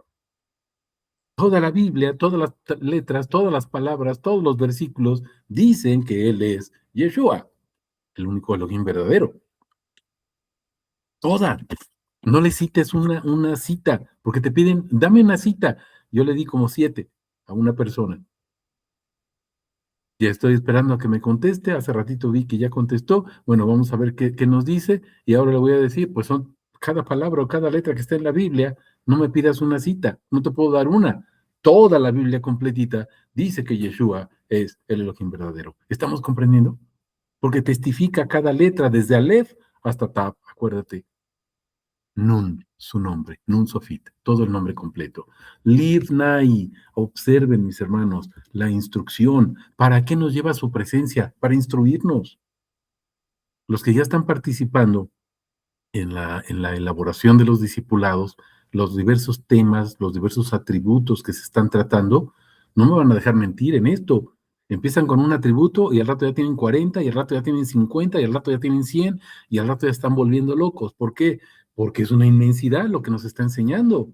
Toda la Biblia, todas las letras, todas las palabras, todos los versículos dicen que Él es Yeshua, el único Elohim verdadero. Toda. No le cites una cita, porque te piden, dame una cita. Yo le di como 7 a una persona. Ya estoy esperando a que me conteste. Hace ratito vi que ya contestó. Bueno, vamos a ver qué nos dice. Y ahora le voy a decir, pues son cada palabra o cada letra que está en la Biblia. No me pidas una cita, no te puedo dar una. Toda la Biblia completita dice que Yeshua es el Elohim verdadero. ¿Estamos comprendiendo? Porque testifica cada letra, desde Aleph hasta Tab, acuérdate. Nun, su nombre, Nun Sofit, todo el nombre completo. Livnai, observen mis hermanos, la instrucción. ¿Para qué nos lleva su presencia? Para instruirnos. Los que ya están participando en la elaboración de los discipulados, los diversos temas, los diversos atributos que se están tratando, no me van a dejar mentir en esto. Empiezan con un atributo y al rato ya tienen 40, y al rato ya tienen 50, y al rato ya tienen 100, y al rato ya están volviendo locos. ¿Por qué? Porque es una inmensidad lo que nos está enseñando.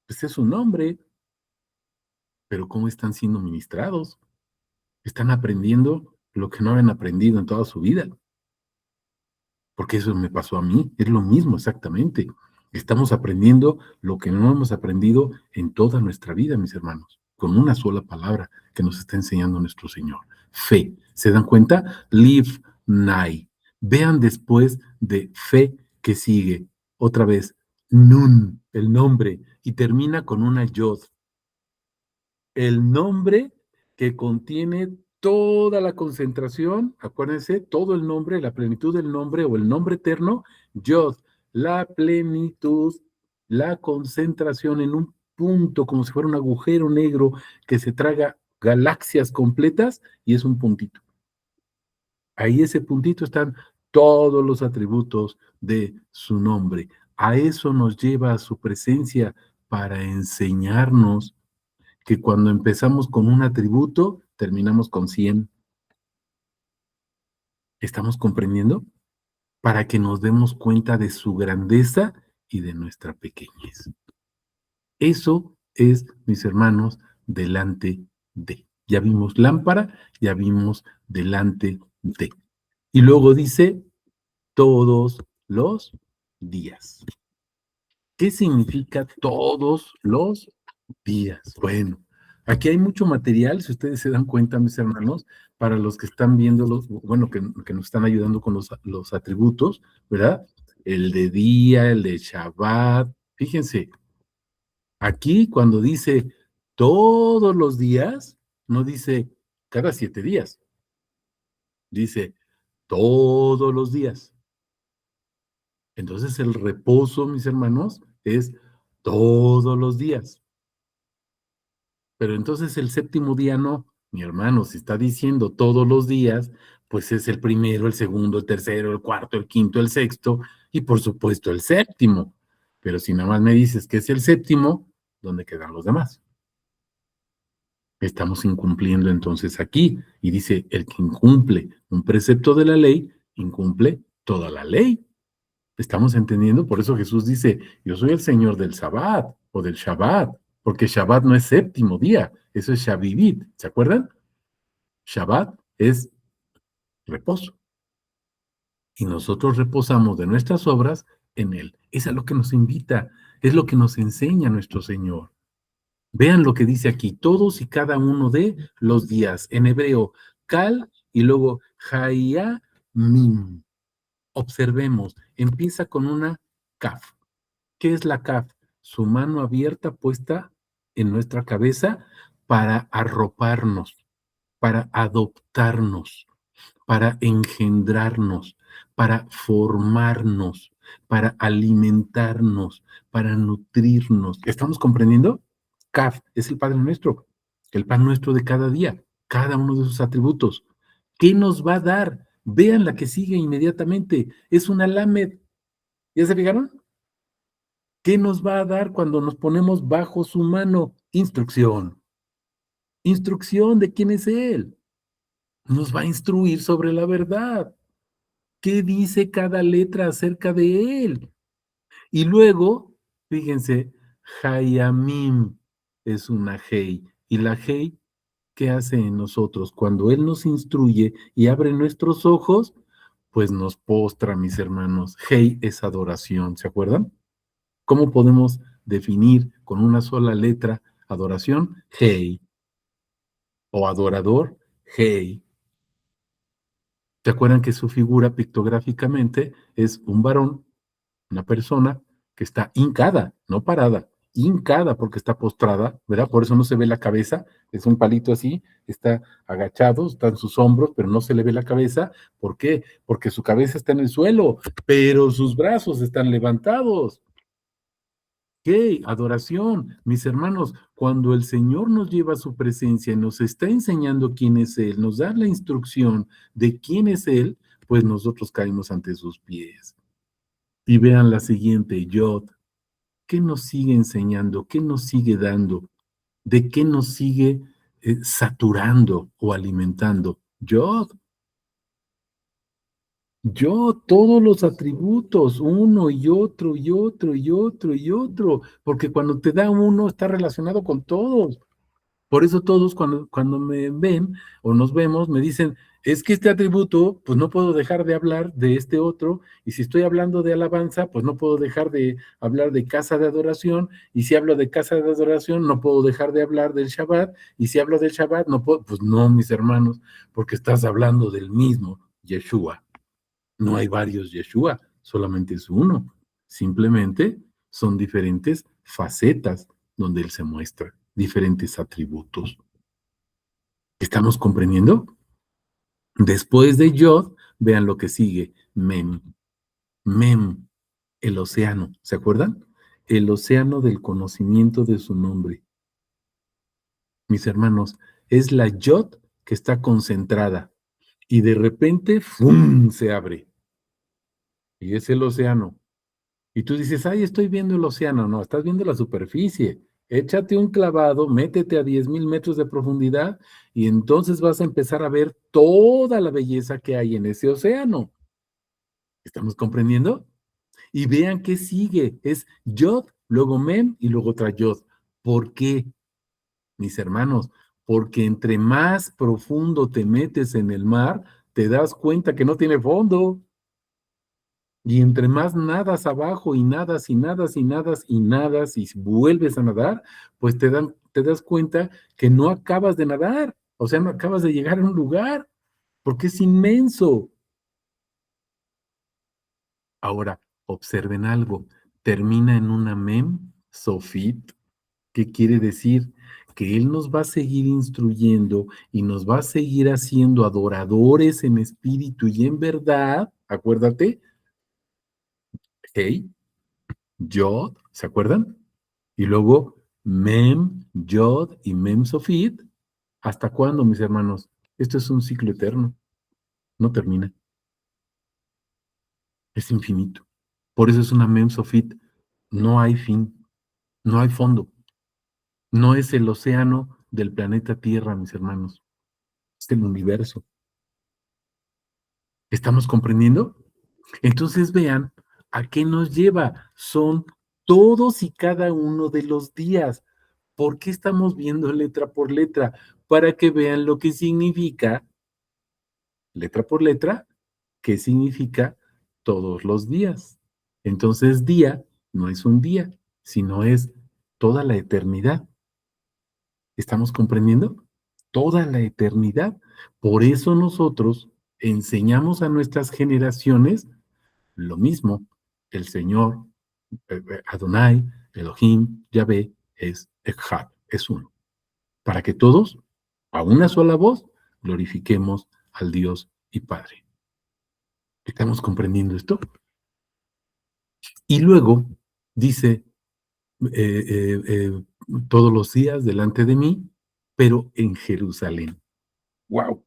Pues es un nombre, pero ¿cómo están siendo ministrados? Están aprendiendo lo que no habían aprendido en toda su vida. Porque eso me pasó a mí, es lo mismo exactamente. Estamos aprendiendo lo que no hemos aprendido en toda nuestra vida, mis hermanos, con una sola palabra que nos está enseñando nuestro Señor. Fe. ¿Se dan cuenta? Live Nai. Vean después de fe que sigue. Otra vez, Nun, el nombre, y termina con una Yod. El nombre que contiene toda la concentración, acuérdense, todo el nombre, la plenitud del nombre o el nombre eterno, Yod, la plenitud, la concentración en un punto, como si fuera un agujero negro que se traga galaxias completas y es un puntito. Ahí ese puntito están todos los atributos de su nombre. A eso nos lleva a su presencia para enseñarnos que cuando empezamos con un atributo, terminamos con 100. ¿Estamos comprendiendo? Para que nos demos cuenta de su grandeza y de nuestra pequeñez. Eso es, mis hermanos, delante de. Ya vimos lámpara, ya vimos delante de. Y luego dice, todos los días. ¿Qué significa todos los días? Bueno, aquí hay mucho material, si ustedes se dan cuenta, mis hermanos, para los que están viendo, bueno, que nos están ayudando con los atributos, ¿verdad? El de día, el de Shabbat. Fíjense, aquí cuando dice todos los días, no dice cada 7 días, dice todos los días. Entonces el reposo, mis hermanos, es todos los días. Pero entonces el séptimo día no, mi hermano, si está diciendo todos los días, pues es el primero, el segundo, el tercero, el cuarto, el quinto, el sexto y por supuesto el séptimo. Pero si nada más me dices que es el séptimo, ¿dónde quedan los demás? Estamos incumpliendo entonces aquí. Y dice, el que incumple un precepto de la ley, incumple toda la ley. ¿Estamos entendiendo? Por eso Jesús dice, yo soy el Señor del Sabbat o del Shabbat, porque Shabbat no es séptimo día, eso es Shabbat. ¿Se acuerdan? Shabbat es reposo. Y nosotros reposamos de nuestras obras en Él. Es a lo que nos invita, es lo que nos enseña nuestro Señor. Vean lo que dice aquí, todos y cada uno de los días. En hebreo, kal y luego hayamim. observemos, empieza con una CAF. ¿Qué es la CAF? Su mano abierta puesta en nuestra cabeza para arroparnos, para adoptarnos, para engendrarnos, para formarnos, para alimentarnos, para nutrirnos. ¿Estamos comprendiendo? CAF es el pan nuestro de cada día, cada uno de sus atributos. ¿Qué nos va a dar? Vean la que sigue inmediatamente. Es una lamed. ¿Ya se fijaron? ¿Qué nos va a dar cuando nos ponemos bajo su mano? Instrucción. Instrucción de quién es Él. Nos va a instruir sobre la verdad. ¿Qué dice cada letra acerca de Él? Y luego, fíjense, Hayamim es una Hei. Y la Hei, ¿qué hace en nosotros? Cuando Él nos instruye y abre nuestros ojos, pues nos postra, mis hermanos. Hei es adoración, ¿se acuerdan? ¿Cómo podemos definir con una sola letra adoración? Hey. O adorador, hey. ¿Se acuerdan que su figura pictográficamente es un varón, una persona que está hincada, no parada, hincada porque está postrada, ¿verdad? Por eso no se ve la cabeza, es un palito así, está agachado, están sus hombros, pero no se le ve la cabeza. ¿Por qué? Porque su cabeza está en el suelo, pero sus brazos están levantados. ¡Qué adoración! Mis hermanos, cuando el Señor nos lleva a su presencia y nos está enseñando quién es Él, nos da la instrucción de quién es Él, pues nosotros caemos ante sus pies. Y vean la siguiente, Yod. ¿Qué nos sigue enseñando? ¿Qué nos sigue dando? ¿De qué nos sigue saturando o alimentando? Yod. Yo, todos los atributos, uno y otro y otro y otro y otro, porque cuando te da uno está relacionado con todos. Por eso todos cuando me ven o nos vemos me dicen, es que este atributo, pues no puedo dejar de hablar de este otro, y si estoy hablando de alabanza, pues no puedo dejar de hablar de casa de adoración, y si hablo de casa de adoración, no puedo dejar de hablar del Shabbat, y si hablo del Shabbat, no puedo, pues no, mis hermanos, porque estás hablando del mismo Yeshua. No hay varios Yeshua, solamente es uno. Simplemente son diferentes facetas donde Él se muestra, diferentes atributos. ¿Estamos comprendiendo? Después de Yod, vean lo que sigue, Mem. Mem, el océano, ¿se acuerdan? El océano del conocimiento de su nombre. Mis hermanos, es la Yod que está concentrada y de repente, ¡fum!, se abre. Y es el océano. Y tú dices, ay, estoy viendo el océano. No, estás viendo la superficie. Échate un clavado, métete a 10,000 metros de profundidad y entonces vas a empezar a ver toda la belleza que hay en ese océano. ¿Estamos comprendiendo? Y vean qué sigue. Es Yod, luego Mem y luego otra Yod. ¿Por qué, mis hermanos? Porque entre más profundo te metes en el mar, te das cuenta que no tiene fondo. Y entre más nadas abajo y nadas y nadas y nadas y nadas y vuelves a nadar, pues te das cuenta que no acabas de nadar, o sea, no acabas de llegar a un lugar, porque es inmenso. Ahora, observen algo, termina en una mem, sofit. ¿Qué quiere decir? Que Él nos va a seguir instruyendo y nos va a seguir haciendo adoradores en espíritu y en verdad, acuérdate, hey, Yod, ¿se acuerdan? Y luego Mem, Yod y Mem Sofit. ¿Hasta cuándo, mis hermanos? Esto es un ciclo eterno, no termina, es infinito. Por eso es una Mem Sofit. No hay fin, no hay fondo. No es el océano del planeta Tierra, mis hermanos. Es el universo. ¿Estamos comprendiendo? Entonces vean a qué nos lleva. Son todos y cada uno de los días. ¿Por qué estamos viendo letra por letra? Para que vean lo que significa, letra por letra, qué significa todos los días. Entonces, día no es un día, sino es toda la eternidad. ¿Estamos comprendiendo? Toda la eternidad. Por eso nosotros enseñamos a nuestras generaciones lo mismo, el Señor, Adonai, Elohim, Yahvé, es Echad, es uno. Para que todos, a una sola voz, glorifiquemos al Dios y Padre. ¿Estamos comprendiendo esto? Y luego dice, todos los días delante de mí, pero en Jerusalén. ¡Wow!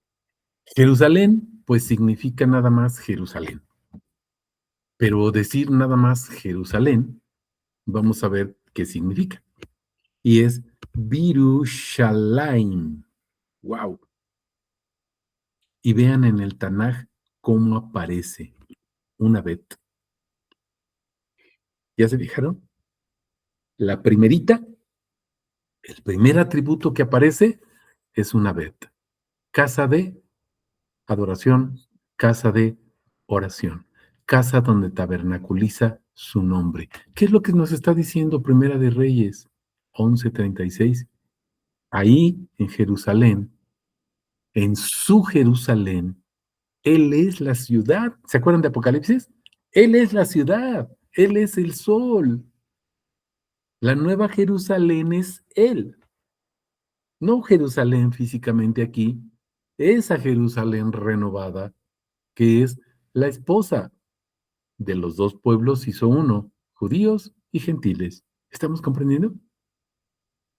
Jerusalén, pues significa nada más Jerusalén. Pero decir nada más Jerusalén, vamos a ver qué significa. Y es Birushalayim. ¡Wow! Y vean en el Tanaj cómo aparece una Bet. ¿Ya se fijaron? La primerita, el primer atributo que aparece es una Bet. Casa de adoración, casa de oración, casa donde tabernaculiza su nombre. ¿Qué es lo que nos está diciendo Primera de Reyes 11:36? Ahí en Jerusalén, en su Jerusalén, Él es la ciudad. ¿Se acuerdan de Apocalipsis? Él es la ciudad, Él es el sol. La nueva Jerusalén es Él. No Jerusalén físicamente aquí, esa Jerusalén renovada, que es la esposa de los dos pueblos hizo uno, judíos y gentiles. ¿Estamos comprendiendo?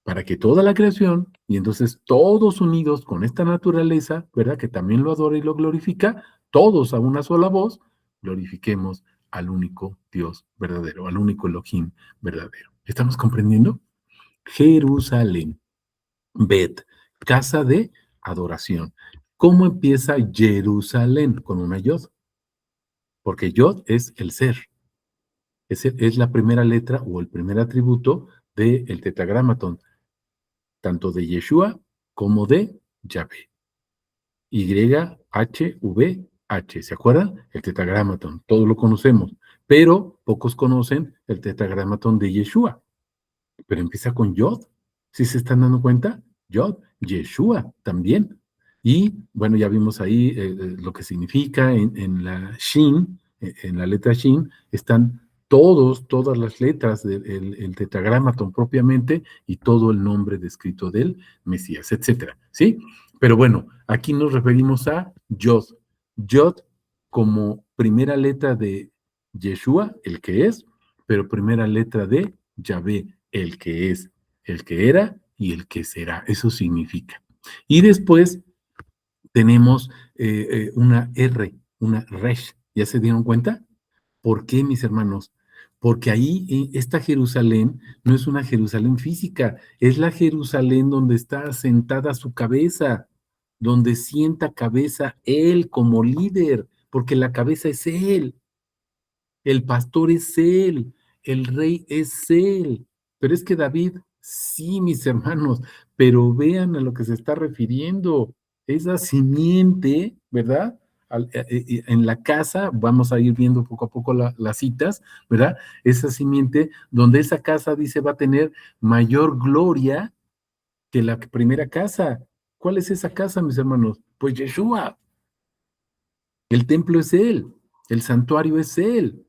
Para que toda la creación, y entonces todos unidos con esta naturaleza, ¿verdad? Que también lo adora y lo glorifica, todos a una sola voz, glorifiquemos al único Dios verdadero, al único Elohim verdadero. ¿Estamos comprendiendo? Jerusalén, Bet, casa de adoración. ¿Cómo empieza Jerusalén? Con una yod, porque yod es el ser. Es la primera letra o el primer atributo del tetragramatón, tanto de Yeshua como de Yahvé. YHVH, ¿se acuerdan? El tetragramatón, todos lo conocemos, pero pocos conocen el tetragramatón de Yeshua. Pero empieza con Yod. ¿Sí se están dando cuenta? Yod, Yeshua también. Y bueno, ya vimos ahí lo que significa en la Shin, en la letra Shin, están todas las letras del tetragramatón propiamente y todo el nombre descrito del Mesías, etcétera, ¿sí? Pero bueno, aquí nos referimos a Yod. Yod como primera letra de Yeshua, el que es, pero primera letra de Yahvé, el que es, el que era y el que será. Eso significa. Y después tenemos una R, una Resh. ¿Ya se dieron cuenta? ¿Por qué, mis hermanos? Porque ahí esta Jerusalén no es una Jerusalén física, es la Jerusalén donde está sentada su cabeza, donde sienta cabeza él como líder, porque la cabeza es él. El pastor es él, el rey es él. Pero es que David, sí, mis hermanos, pero vean a lo que se está refiriendo. Esa simiente, ¿verdad? En la casa, vamos a ir viendo poco a poco las citas, ¿verdad? Esa simiente donde esa casa dice va a tener mayor gloria que la primera casa. ¿Cuál es esa casa, mis hermanos? Pues Yeshua. El templo es él, el santuario es él.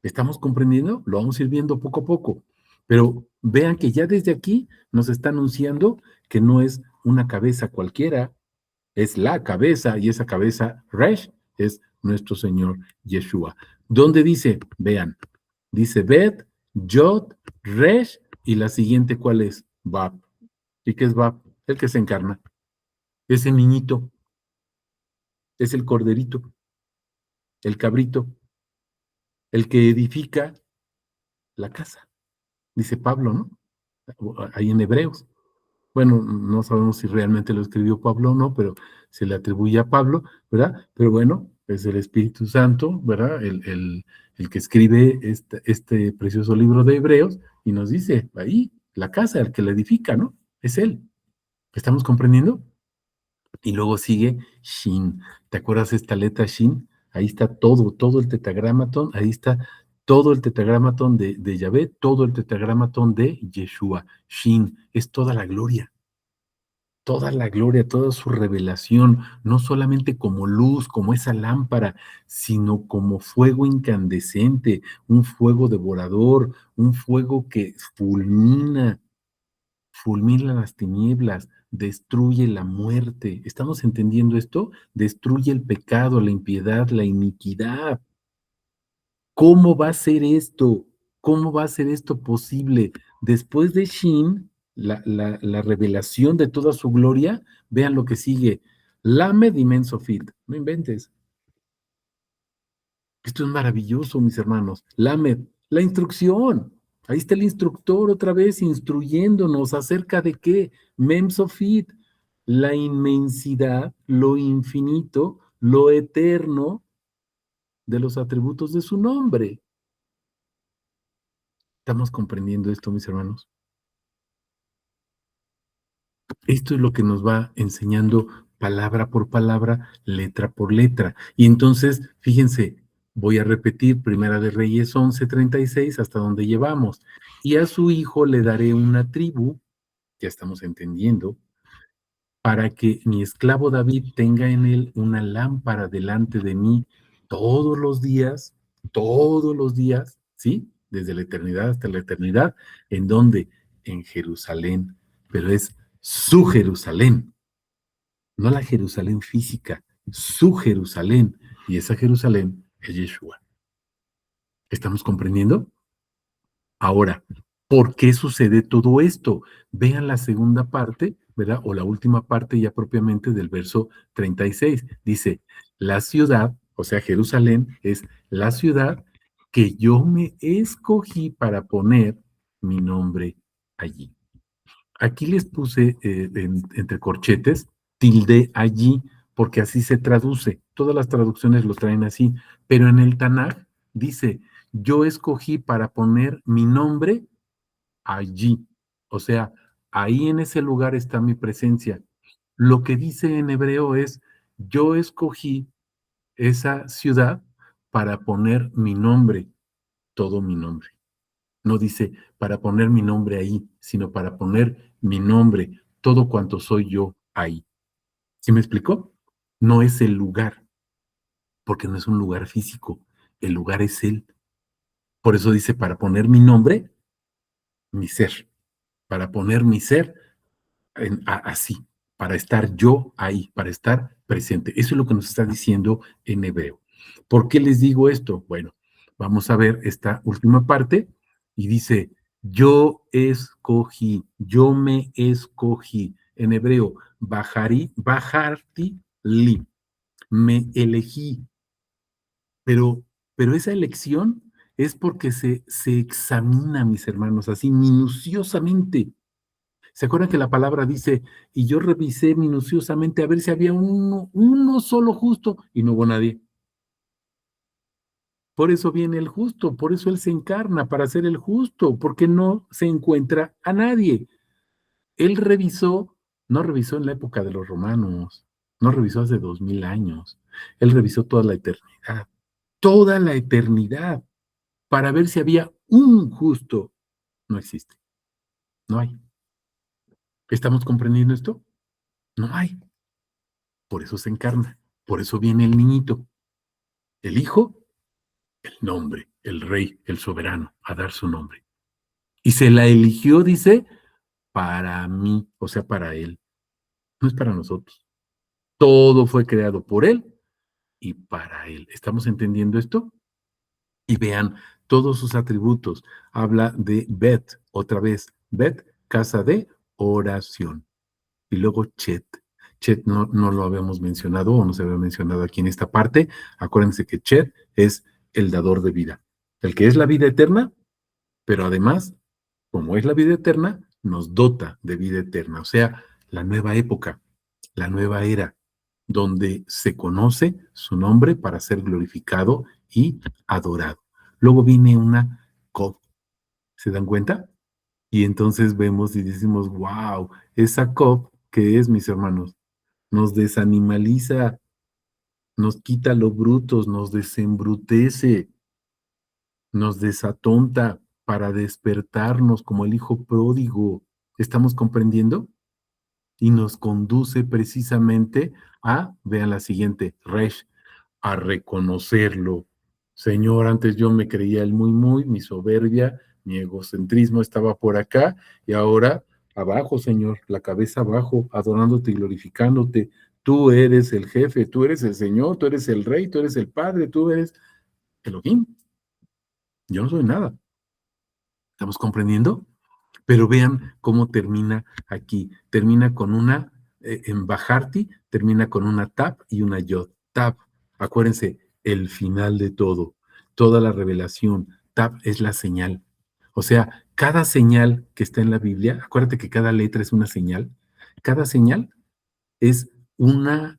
¿Estamos comprendiendo? Lo vamos a ir viendo poco a poco. Pero vean que ya desde aquí nos está anunciando que no es una cabeza cualquiera, es la cabeza y esa cabeza, Resh, es nuestro Señor Yeshua. ¿Dónde dice? Vean, dice Bet, Yod, Resh y la siguiente, ¿cuál es? Bab. ¿Y qué es Bab? El que se encarna. Ese niñito, es el corderito, el cabrito, el que edifica la casa, dice Pablo, ¿no? Ahí en Hebreos. Bueno, no sabemos si realmente lo escribió Pablo o no, pero se le atribuye a Pablo, ¿verdad? Pero bueno, es el Espíritu Santo, ¿verdad? El que escribe este precioso libro de Hebreos y nos dice, ahí, la casa, el que la edifica, ¿no? Es él. ¿Estamos comprendiendo? Y luego sigue Shin. ¿Te acuerdas esta letra Shin? Ahí está todo el tetragramatón, ahí está todo el tetragramatón de Yahvé, todo el tetragramatón de Yeshua. Shin es toda la gloria. toda la gloria, toda su revelación, no solamente como luz, como esa lámpara, sino como fuego incandescente, un fuego devorador, un fuego que fulmina las tinieblas, destruye la muerte. ¿Estamos entendiendo esto? Destruye el pecado, la impiedad, la iniquidad. ¿Cómo va a ser esto? ¿Cómo va a ser esto posible? Después de Shin, la revelación de toda su gloria, vean lo que sigue. Lamed y Mensofit. No inventes. Esto es maravilloso, mis hermanos. Lamed, la instrucción. Ahí está el instructor otra vez instruyéndonos acerca de qué. Memsofit, la inmensidad, lo infinito, lo eterno de los atributos de su nombre. ¿Estamos comprendiendo esto, mis hermanos? Esto es lo que nos va enseñando palabra por palabra, letra por letra. Y entonces, fíjense, voy a repetir Primera de Reyes 11:36 hasta donde llevamos. Y a su hijo le daré una tribu, ya estamos entendiendo, para que mi esclavo David tenga en él una lámpara delante de mí todos los días, ¿sí? Desde la eternidad hasta la eternidad, ¿en dónde? En Jerusalén, pero es su Jerusalén, no la Jerusalén física, su Jerusalén, y esa Jerusalén es Yeshua. ¿Estamos comprendiendo? Ahora, ¿por qué sucede todo esto? Vean la segunda parte, ¿verdad? O la última parte ya propiamente del verso 36. Dice, la ciudad, o sea, Jerusalén es la ciudad que yo me escogí para poner mi nombre allí. Aquí les puse entre corchetes, tilde allí, porque así se traduce. Todas las traducciones lo traen así, pero en el Tanaj dice, yo escogí para poner mi nombre allí. O sea, ahí en ese lugar está mi presencia. Lo que dice en hebreo es, yo escogí esa ciudad para poner mi nombre, todo mi nombre. No dice para poner mi nombre ahí, sino para poner mi nombre, todo cuanto soy yo ahí. ¿Sí me explicó? No es el lugar, porque no es un lugar físico, el lugar es Él. Por eso dice para poner mi nombre, mi ser, para poner mi ser así, para estar yo ahí, para estar presente. Eso es lo que nos está diciendo en hebreo. ¿Por qué les digo esto? Bueno, vamos a ver esta última parte y dice, yo me escogí. En hebreo, bajarti li, me elegí. Pero, pero esa elección es porque se examina, mis hermanos, así minuciosamente. ¿Se acuerdan que la palabra dice, y yo revisé minuciosamente a ver si había uno solo justo y no hubo nadie? Por eso viene el justo, por eso Él se encarna para ser el justo, porque no se encuentra a nadie. Él revisó, no revisó en la época de los romanos, no revisó hace 2000 años, Él revisó toda la eternidad, para ver si había un justo. No existe, no hay. ¿Estamos comprendiendo esto? No hay. Por eso se encarna, por eso viene el niñito, el hijo, el nombre, el rey, el soberano, a dar su nombre. Y se la eligió, dice, para mí, o sea, para él, no es para nosotros. Todo fue creado por él y para él. ¿Estamos entendiendo esto? Y vean todos sus atributos. Habla de Bet, otra vez, Bet, casa de oración. Y luego Chet. Chet no lo habíamos mencionado o no se había mencionado aquí en esta parte. Acuérdense que Chet es el dador de vida, el que es la vida eterna, pero además, como es la vida eterna, nos dota de vida eterna, o sea, la nueva época, la nueva era, donde se conoce su nombre para ser glorificado y adorado. Luego viene una Kof, ¿se dan cuenta? Y entonces vemos y decimos, wow, esa COP, que es, mis hermanos, nos desanimaliza, nos quita lo brutos, nos desembrutece, nos desatonta para despertarnos como el hijo pródigo. ¿Estamos comprendiendo? y nos conduce precisamente a, vean la siguiente, Resh, a reconocerlo. Señor, antes yo me creía el muy, mi soberbia, mi egocentrismo estaba por acá y ahora abajo, Señor, la cabeza abajo, adorándote y glorificándote. Tú eres el jefe, tú eres el Señor, tú eres el Rey, tú eres el Padre, tú eres Elohim. Yo no soy nada. ¿Estamos comprendiendo? Pero vean cómo termina aquí. Termina con una, en Baharti, termina con una tap y una yod. Tap, acuérdense, el final de todo. Toda la revelación. Tap es la señal. O sea, cada señal que está en la Biblia, acuérdate que cada letra es una señal. Cada señal es una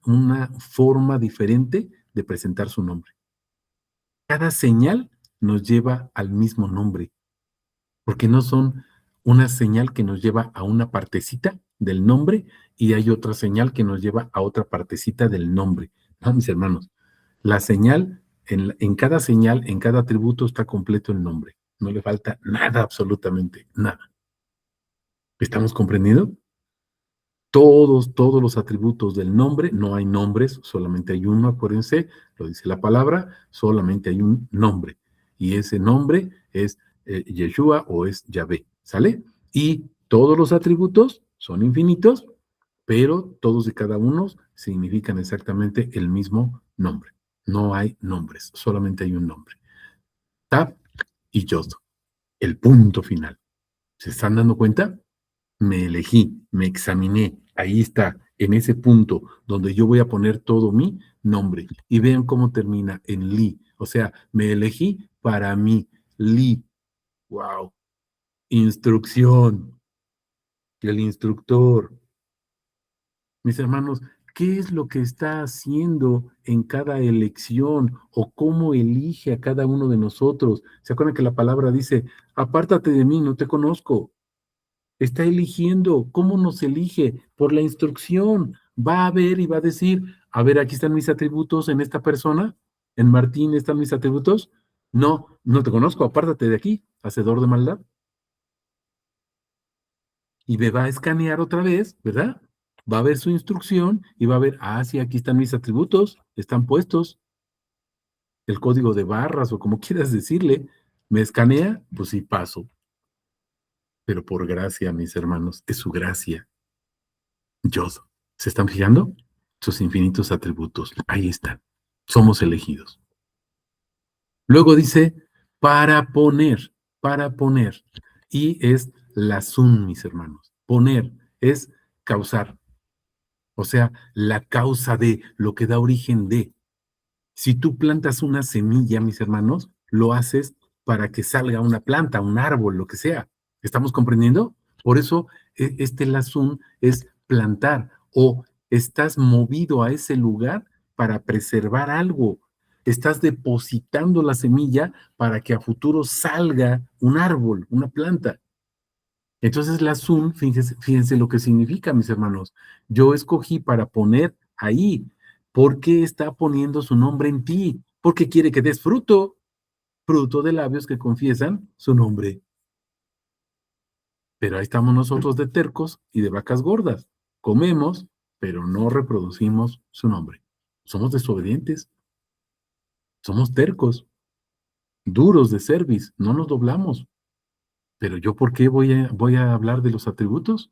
forma diferente de presentar su nombre. Cada señal nos lleva al mismo nombre porque no son una señal que nos lleva a una partecita del nombre y hay otra señal que nos lleva a otra partecita del nombre. No, mis hermanos, la señal, en cada señal, en cada atributo está completo el nombre. No le falta nada, absolutamente nada. ¿Estamos comprendiendo? Todos los atributos del nombre, no hay nombres, solamente hay uno, acuérdense, lo dice la palabra, solamente hay un nombre. Y ese nombre es Yeshua o es Yahvé, ¿sale? Y todos los atributos son infinitos, pero todos y cada uno significan exactamente el mismo nombre. No hay nombres, solamente hay un nombre. Tab y Yod, el punto final. ¿Se están dando cuenta? Me elegí, me examiné, ahí está, en ese punto donde yo voy a poner todo mi nombre. Y vean cómo termina en Li. O sea, me elegí para mí. Li. Wow. Instrucción. El instructor. Mis hermanos, ¿qué es lo que está haciendo en cada elección o cómo elige a cada uno de nosotros? ¿Se acuerdan que la palabra dice, apártate de mí, no te conozco? Está eligiendo. ¿Cómo nos elige? Por la instrucción. Va a ver y va a decir, a ver, aquí están mis atributos en esta persona. En Martín están mis atributos. No, no te conozco, apártate de aquí, hacedor de maldad. Y me va a escanear otra vez, ¿verdad? Va a ver su instrucción y va a ver, ah, sí, aquí están mis atributos, están puestos, el código de barras o como quieras decirle. Me escanea, pues sí paso. Pero por gracia, mis hermanos, es su gracia. Yod. ¿Se están fijando? Sus infinitos atributos. Ahí están. Somos elegidos. Luego dice, para poner. Y es la sun, mis hermanos. Poner es causar. O sea, la causa de lo que da origen de. Si tú plantas una semilla, mis hermanos, lo haces para que salga una planta, un árbol, lo que sea. ¿Estamos comprendiendo? Por eso este lazún es plantar o estás movido a ese lugar para preservar algo. Estás depositando la semilla para que a futuro salga un árbol, una planta. Entonces la Zoom, fíjense lo que significa, mis hermanos. Yo escogí para poner ahí. ¿Por qué está poniendo su nombre en ti? Porque quiere que des fruto, fruto de labios que confiesan su nombre. Pero ahí estamos nosotros de tercos y de vacas gordas. Comemos, pero no reproducimos su nombre. Somos desobedientes, somos tercos, duros de cerviz, no nos doblamos. Pero yo, ¿por qué voy a hablar de los atributos?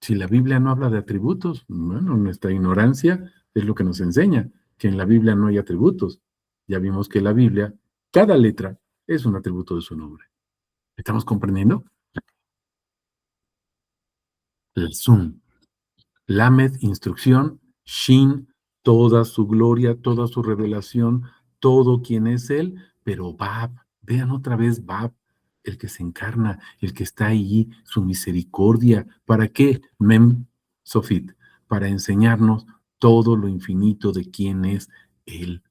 Si la Biblia no habla de atributos, bueno, nuestra ignorancia es lo que nos enseña, que en la Biblia no hay atributos. Ya vimos que la Biblia, cada letra es un atributo de su nombre. ¿Estamos comprendiendo? El Zoom, Lamed, instrucción, Shin, toda su gloria, toda su revelación, todo quien es Él, pero Bab, vean otra vez Bab, el que se encarna, el que está allí, su misericordia. ¿Para qué? Mem Sofit, para enseñarnos todo lo infinito de quién es Él.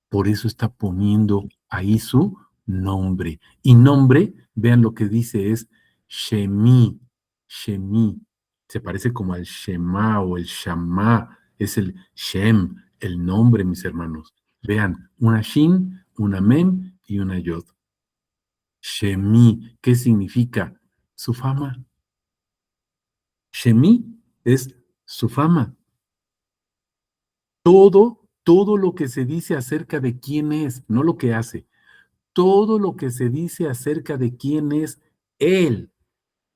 Por eso está poniendo ahí su nombre. Y nombre, vean lo que dice, es Shemi, Shemi. Se parece como al Shema o el Shama. Es el Shem, el nombre, mis hermanos. Vean, una Shin, una Mem y una Yod. Shemi, ¿qué significa? Su fama. Shemí es su fama. Todo lo que se dice acerca de quién es, no lo que hace, todo lo que se dice acerca de quién es Él.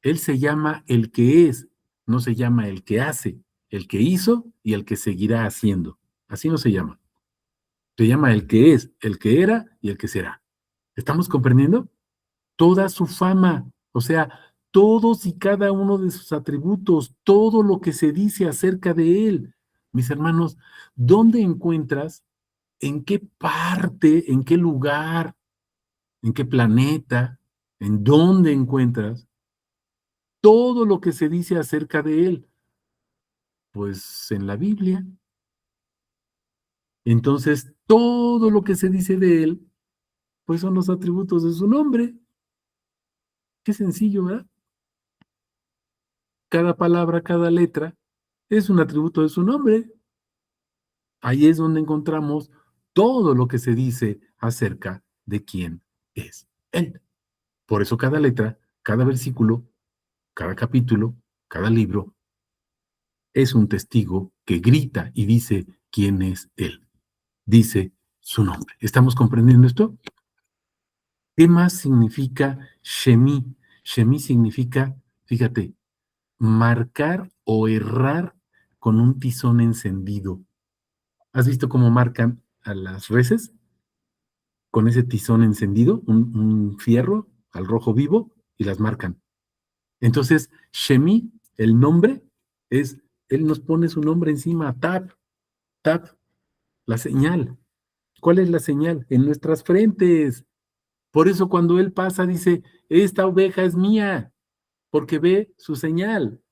Él se llama el que es, no se llama el que hace, el que hizo y el que seguirá haciendo. Así no se llama. Se llama el que es, el que era y el que será. ¿Estamos comprendiendo? Toda su fama, o sea, todos y cada uno de sus atributos, todo lo que se dice acerca de Él. Mis hermanos, ¿dónde encuentras, en qué parte, en qué lugar, en qué planeta, en dónde encuentras todo lo que se dice acerca de Él? Pues en la Biblia. Entonces, todo lo que se dice de Él, pues son los atributos de su nombre. Qué sencillo, ¿verdad? Cada palabra, cada letra es un atributo de su nombre. Ahí es donde encontramos todo lo que se dice acerca de quién es Él. Por eso cada letra, cada versículo, cada capítulo, cada libro es un testigo que grita y dice quién es Él. Dice su nombre. ¿Estamos comprendiendo esto? ¿Qué más significa Shemí? Shemí significa, fíjate, marcar o errar con un tizón encendido. ¿Has visto cómo marcan a las reses? Con ese tizón encendido, un fierro al rojo vivo, y las marcan. Entonces, Shemí, el nombre, es, él nos pone su nombre encima, Tab, Tab, la señal. ¿Cuál es la señal? En nuestras frentes. Por eso cuando él pasa dice, esta oveja es mía, porque ve su señal.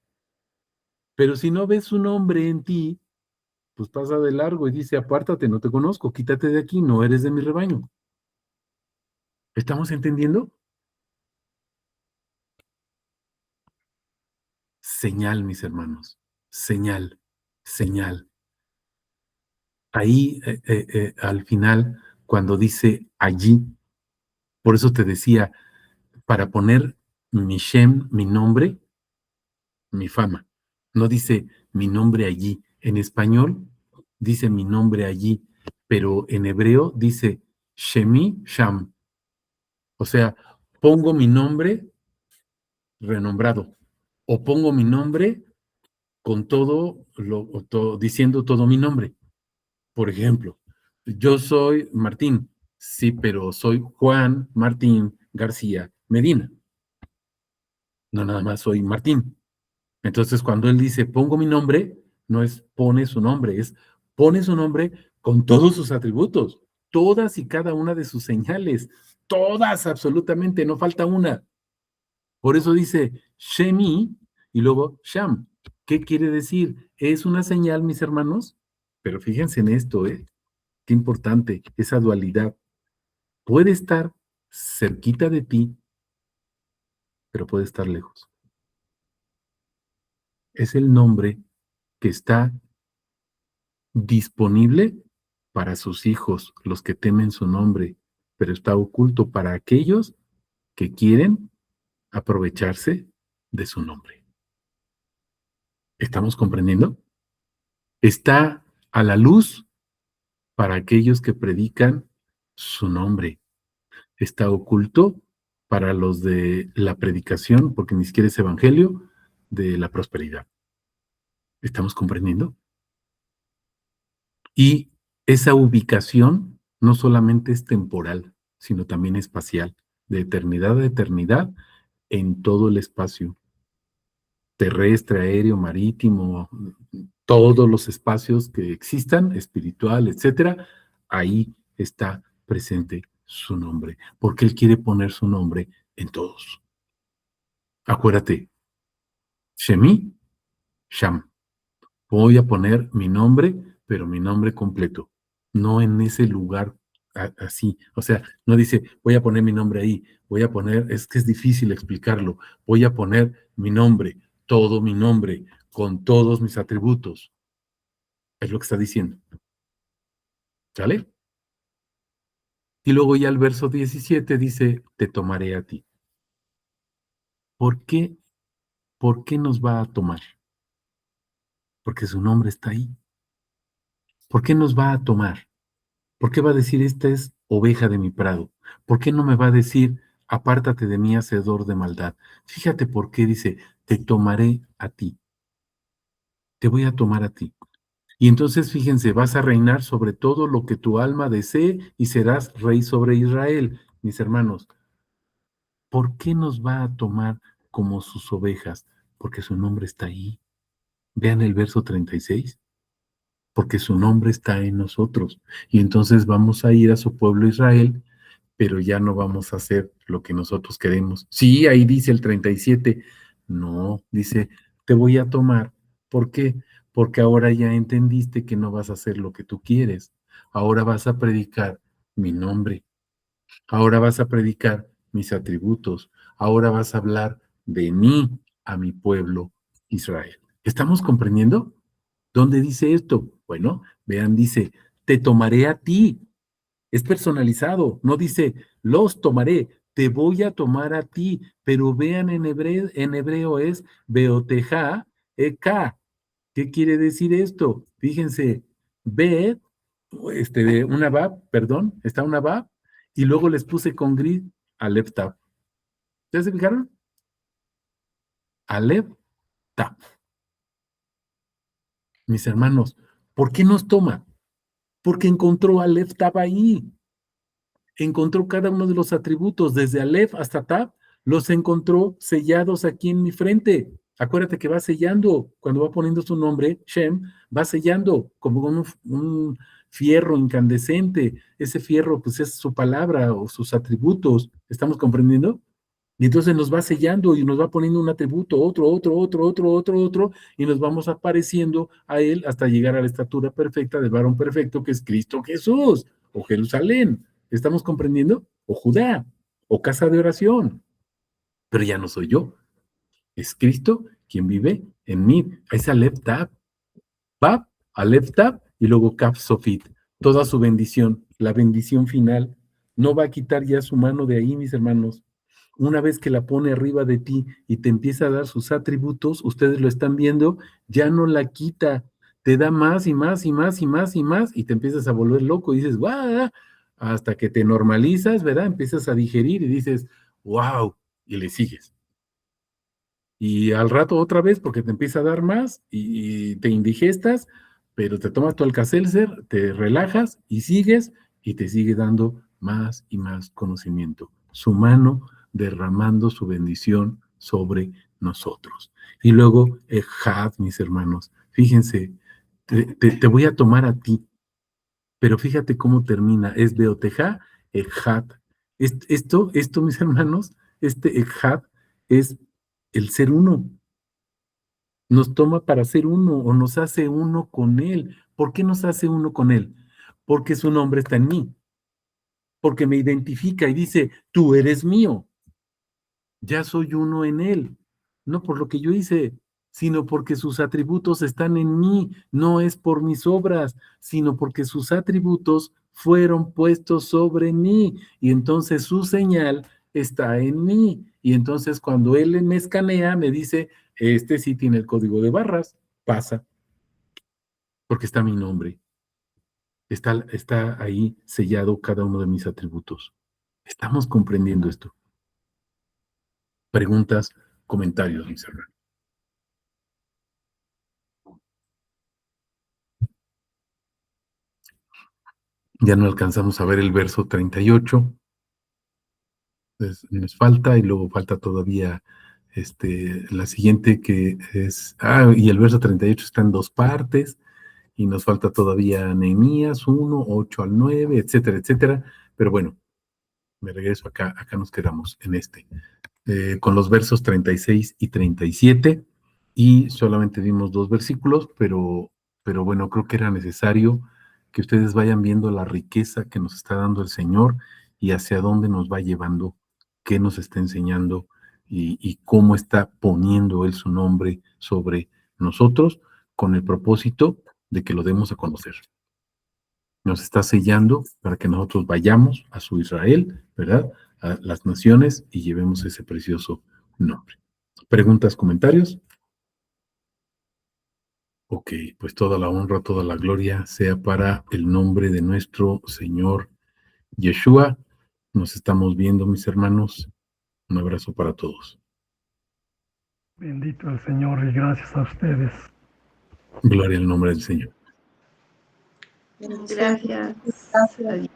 Pero si no ves su nombre en ti, pues pasa de largo y dice, apártate, no te conozco, quítate de aquí, no eres de mi rebaño. ¿Estamos entendiendo? Señal, mis hermanos, señal, señal. Ahí, al final, cuando dice allí, por eso te decía, para poner mi Shem, mi nombre, mi fama. No dice mi nombre allí. En español dice mi nombre allí, pero en hebreo dice Shemi Sham. O sea, pongo mi nombre renombrado o pongo mi nombre con diciendo todo mi nombre. Por ejemplo, yo soy Martín, sí, pero soy Juan Martín García Medina. No nada más soy Martín. Entonces, cuando él dice pongo mi nombre, no es pone su nombre, es pone su nombre con todos sus atributos, todas y cada una de sus señales, todas absolutamente, no falta una. Por eso dice Shemi y luego Sham. ¿Qué quiere decir? Es una señal, mis hermanos, pero fíjense en esto, ¿eh? Qué importante, esa dualidad. Puede estar cerquita de ti, pero puede estar lejos. Es el nombre que está disponible para sus hijos, los que temen su nombre, pero está oculto para aquellos que quieren aprovecharse de su nombre. ¿Estamos comprendiendo? Está a la luz para aquellos que predican su nombre. Está oculto para los de la predicación, porque ni siquiera es evangelio, de la prosperidad. ¿Estamos comprendiendo? Y esa ubicación no solamente es temporal, sino también espacial, de eternidad a eternidad en todo el espacio terrestre, aéreo, marítimo, todos los espacios que existan, espiritual, etcétera, ahí está presente su nombre, porque Él quiere poner su nombre en todos. Acuérdate, Shemi, Sham. Voy a poner mi nombre, pero mi nombre completo, no en ese lugar así. O sea, no dice, voy a poner mi nombre ahí, voy a poner, es que es difícil explicarlo, voy a poner mi nombre, todo mi nombre, con todos mis atributos. Es lo que está diciendo. ¿Sale? Y luego ya el verso 17 dice, te tomaré a ti. ¿Por qué? ¿Por qué nos va a tomar? Porque su nombre está ahí. ¿Por qué nos va a tomar? ¿Por qué va a decir, esta es oveja de mi prado? ¿Por qué no me va a decir, apártate de mí, hacedor de maldad? Fíjate por qué dice, te tomaré a ti, te voy a tomar a ti. Y entonces, fíjense, vas a reinar sobre todo lo que tu alma desee y serás rey sobre Israel. Mis hermanos, ¿por qué nos va a tomar como sus ovejas? Porque su nombre está ahí. Vean el verso 36. Porque su nombre está en nosotros. Y entonces vamos a ir a su pueblo Israel, pero ya no vamos a hacer lo que nosotros queremos. Sí, ahí dice el 37. No, dice, te voy a tomar. ¿Por qué? Porque ahora ya entendiste que no vas a hacer lo que tú quieres. Ahora vas a predicar mi nombre. Ahora vas a predicar mis atributos. Ahora vas a hablar de mí a mi pueblo Israel. ¿Estamos comprendiendo? ¿Dónde dice esto? Bueno, vean, dice, te tomaré a ti. Es personalizado, no dice, los tomaré, te voy a tomar a ti, pero vean en hebreo es beoteja eka. ¿Qué quiere decir esto? Fíjense, bet, una bab, perdón, está una bab, y luego les puse con gris alef tab. ¿Ya se fijaron? Alef tab. Mis hermanos, ¿por qué nos toma? Porque encontró alef tab ahí. Encontró cada uno de los atributos, desde Aleph hasta Tab, los encontró sellados aquí en mi frente. Acuérdate que va sellando, cuando va poniendo su nombre, Shem, va sellando como un fierro incandescente. Ese fierro, pues es su palabra o sus atributos. ¿Estamos comprendiendo? Y entonces nos va sellando y nos va poniendo un atributo, otro, y nos vamos apareciendo a él hasta llegar a la estatura perfecta del varón perfecto que es Cristo Jesús o Jerusalén. ¿Estamos comprendiendo? O Judá, o casa de oración. Pero ya no soy yo, es Cristo quien vive en mí. Es Aleph Tab, Bab, Aleph Tab y luego Kaf Sofit. Toda su bendición, la bendición final. No va a quitar ya su mano de ahí, mis hermanos. Una vez que la pone arriba de ti y te empieza a dar sus atributos, ustedes lo están viendo, ya no la quita, te da más y más y más y más y más y te empiezas a volver loco y dices, ¡guau! Hasta que te normalizas, ¿verdad? Empiezas a digerir y dices, ¡wow! Y le sigues. Y al rato otra vez porque te empieza a dar más y te indigestas, pero te tomas tu Alka-Seltzer, te relajas y sigues y te sigue dando más y más conocimiento. Su mano derramando su bendición sobre nosotros. Y luego, Ejad, mis hermanos, fíjense, te voy a tomar a ti, pero fíjate cómo termina, es Beoteja, Ejad. Esto, mis hermanos, este Ejad es el ser uno. Nos toma para ser uno o nos hace uno con Él. ¿Por qué nos hace uno con Él? Porque su nombre está en mí, porque me identifica y dice, tú eres mío, ya soy uno en Él. No por lo que yo hice, sino porque sus atributos están en mí, no es por mis obras, sino porque sus atributos fueron puestos sobre mí y entonces su señal está en mí. Y entonces cuando Él me escanea, me dice, este sí tiene el código de barras, pasa. Porque está mi nombre, está ahí sellado cada uno de mis atributos. ¿Estamos comprendiendo esto? Preguntas, comentarios, mis hermanos. Ya no alcanzamos a ver el verso 38. Nos falta y luego falta todavía la siguiente que es, y el verso 38 está en dos partes y nos falta todavía Nehemías 1, 8 al 9, etcétera, etcétera. Pero bueno, me regreso acá nos quedamos en con los versos 36 y 37, y solamente vimos dos versículos, pero bueno, creo que era necesario que ustedes vayan viendo la riqueza que nos está dando el Señor y hacia dónde nos va llevando, qué nos está enseñando y cómo está poniendo Él su nombre sobre nosotros con el propósito de que lo demos a conocer. Nos está sellando para que nosotros vayamos a su Israel, ¿verdad? A las naciones y llevemos ese precioso nombre. ¿Preguntas, comentarios? Ok, pues toda la honra, toda la gloria sea para el nombre de nuestro Señor Yeshua. Nos estamos viendo, mis hermanos. Un abrazo para todos. Bendito el Señor y gracias a ustedes. Gloria al nombre del Señor. Gracias. Adiós.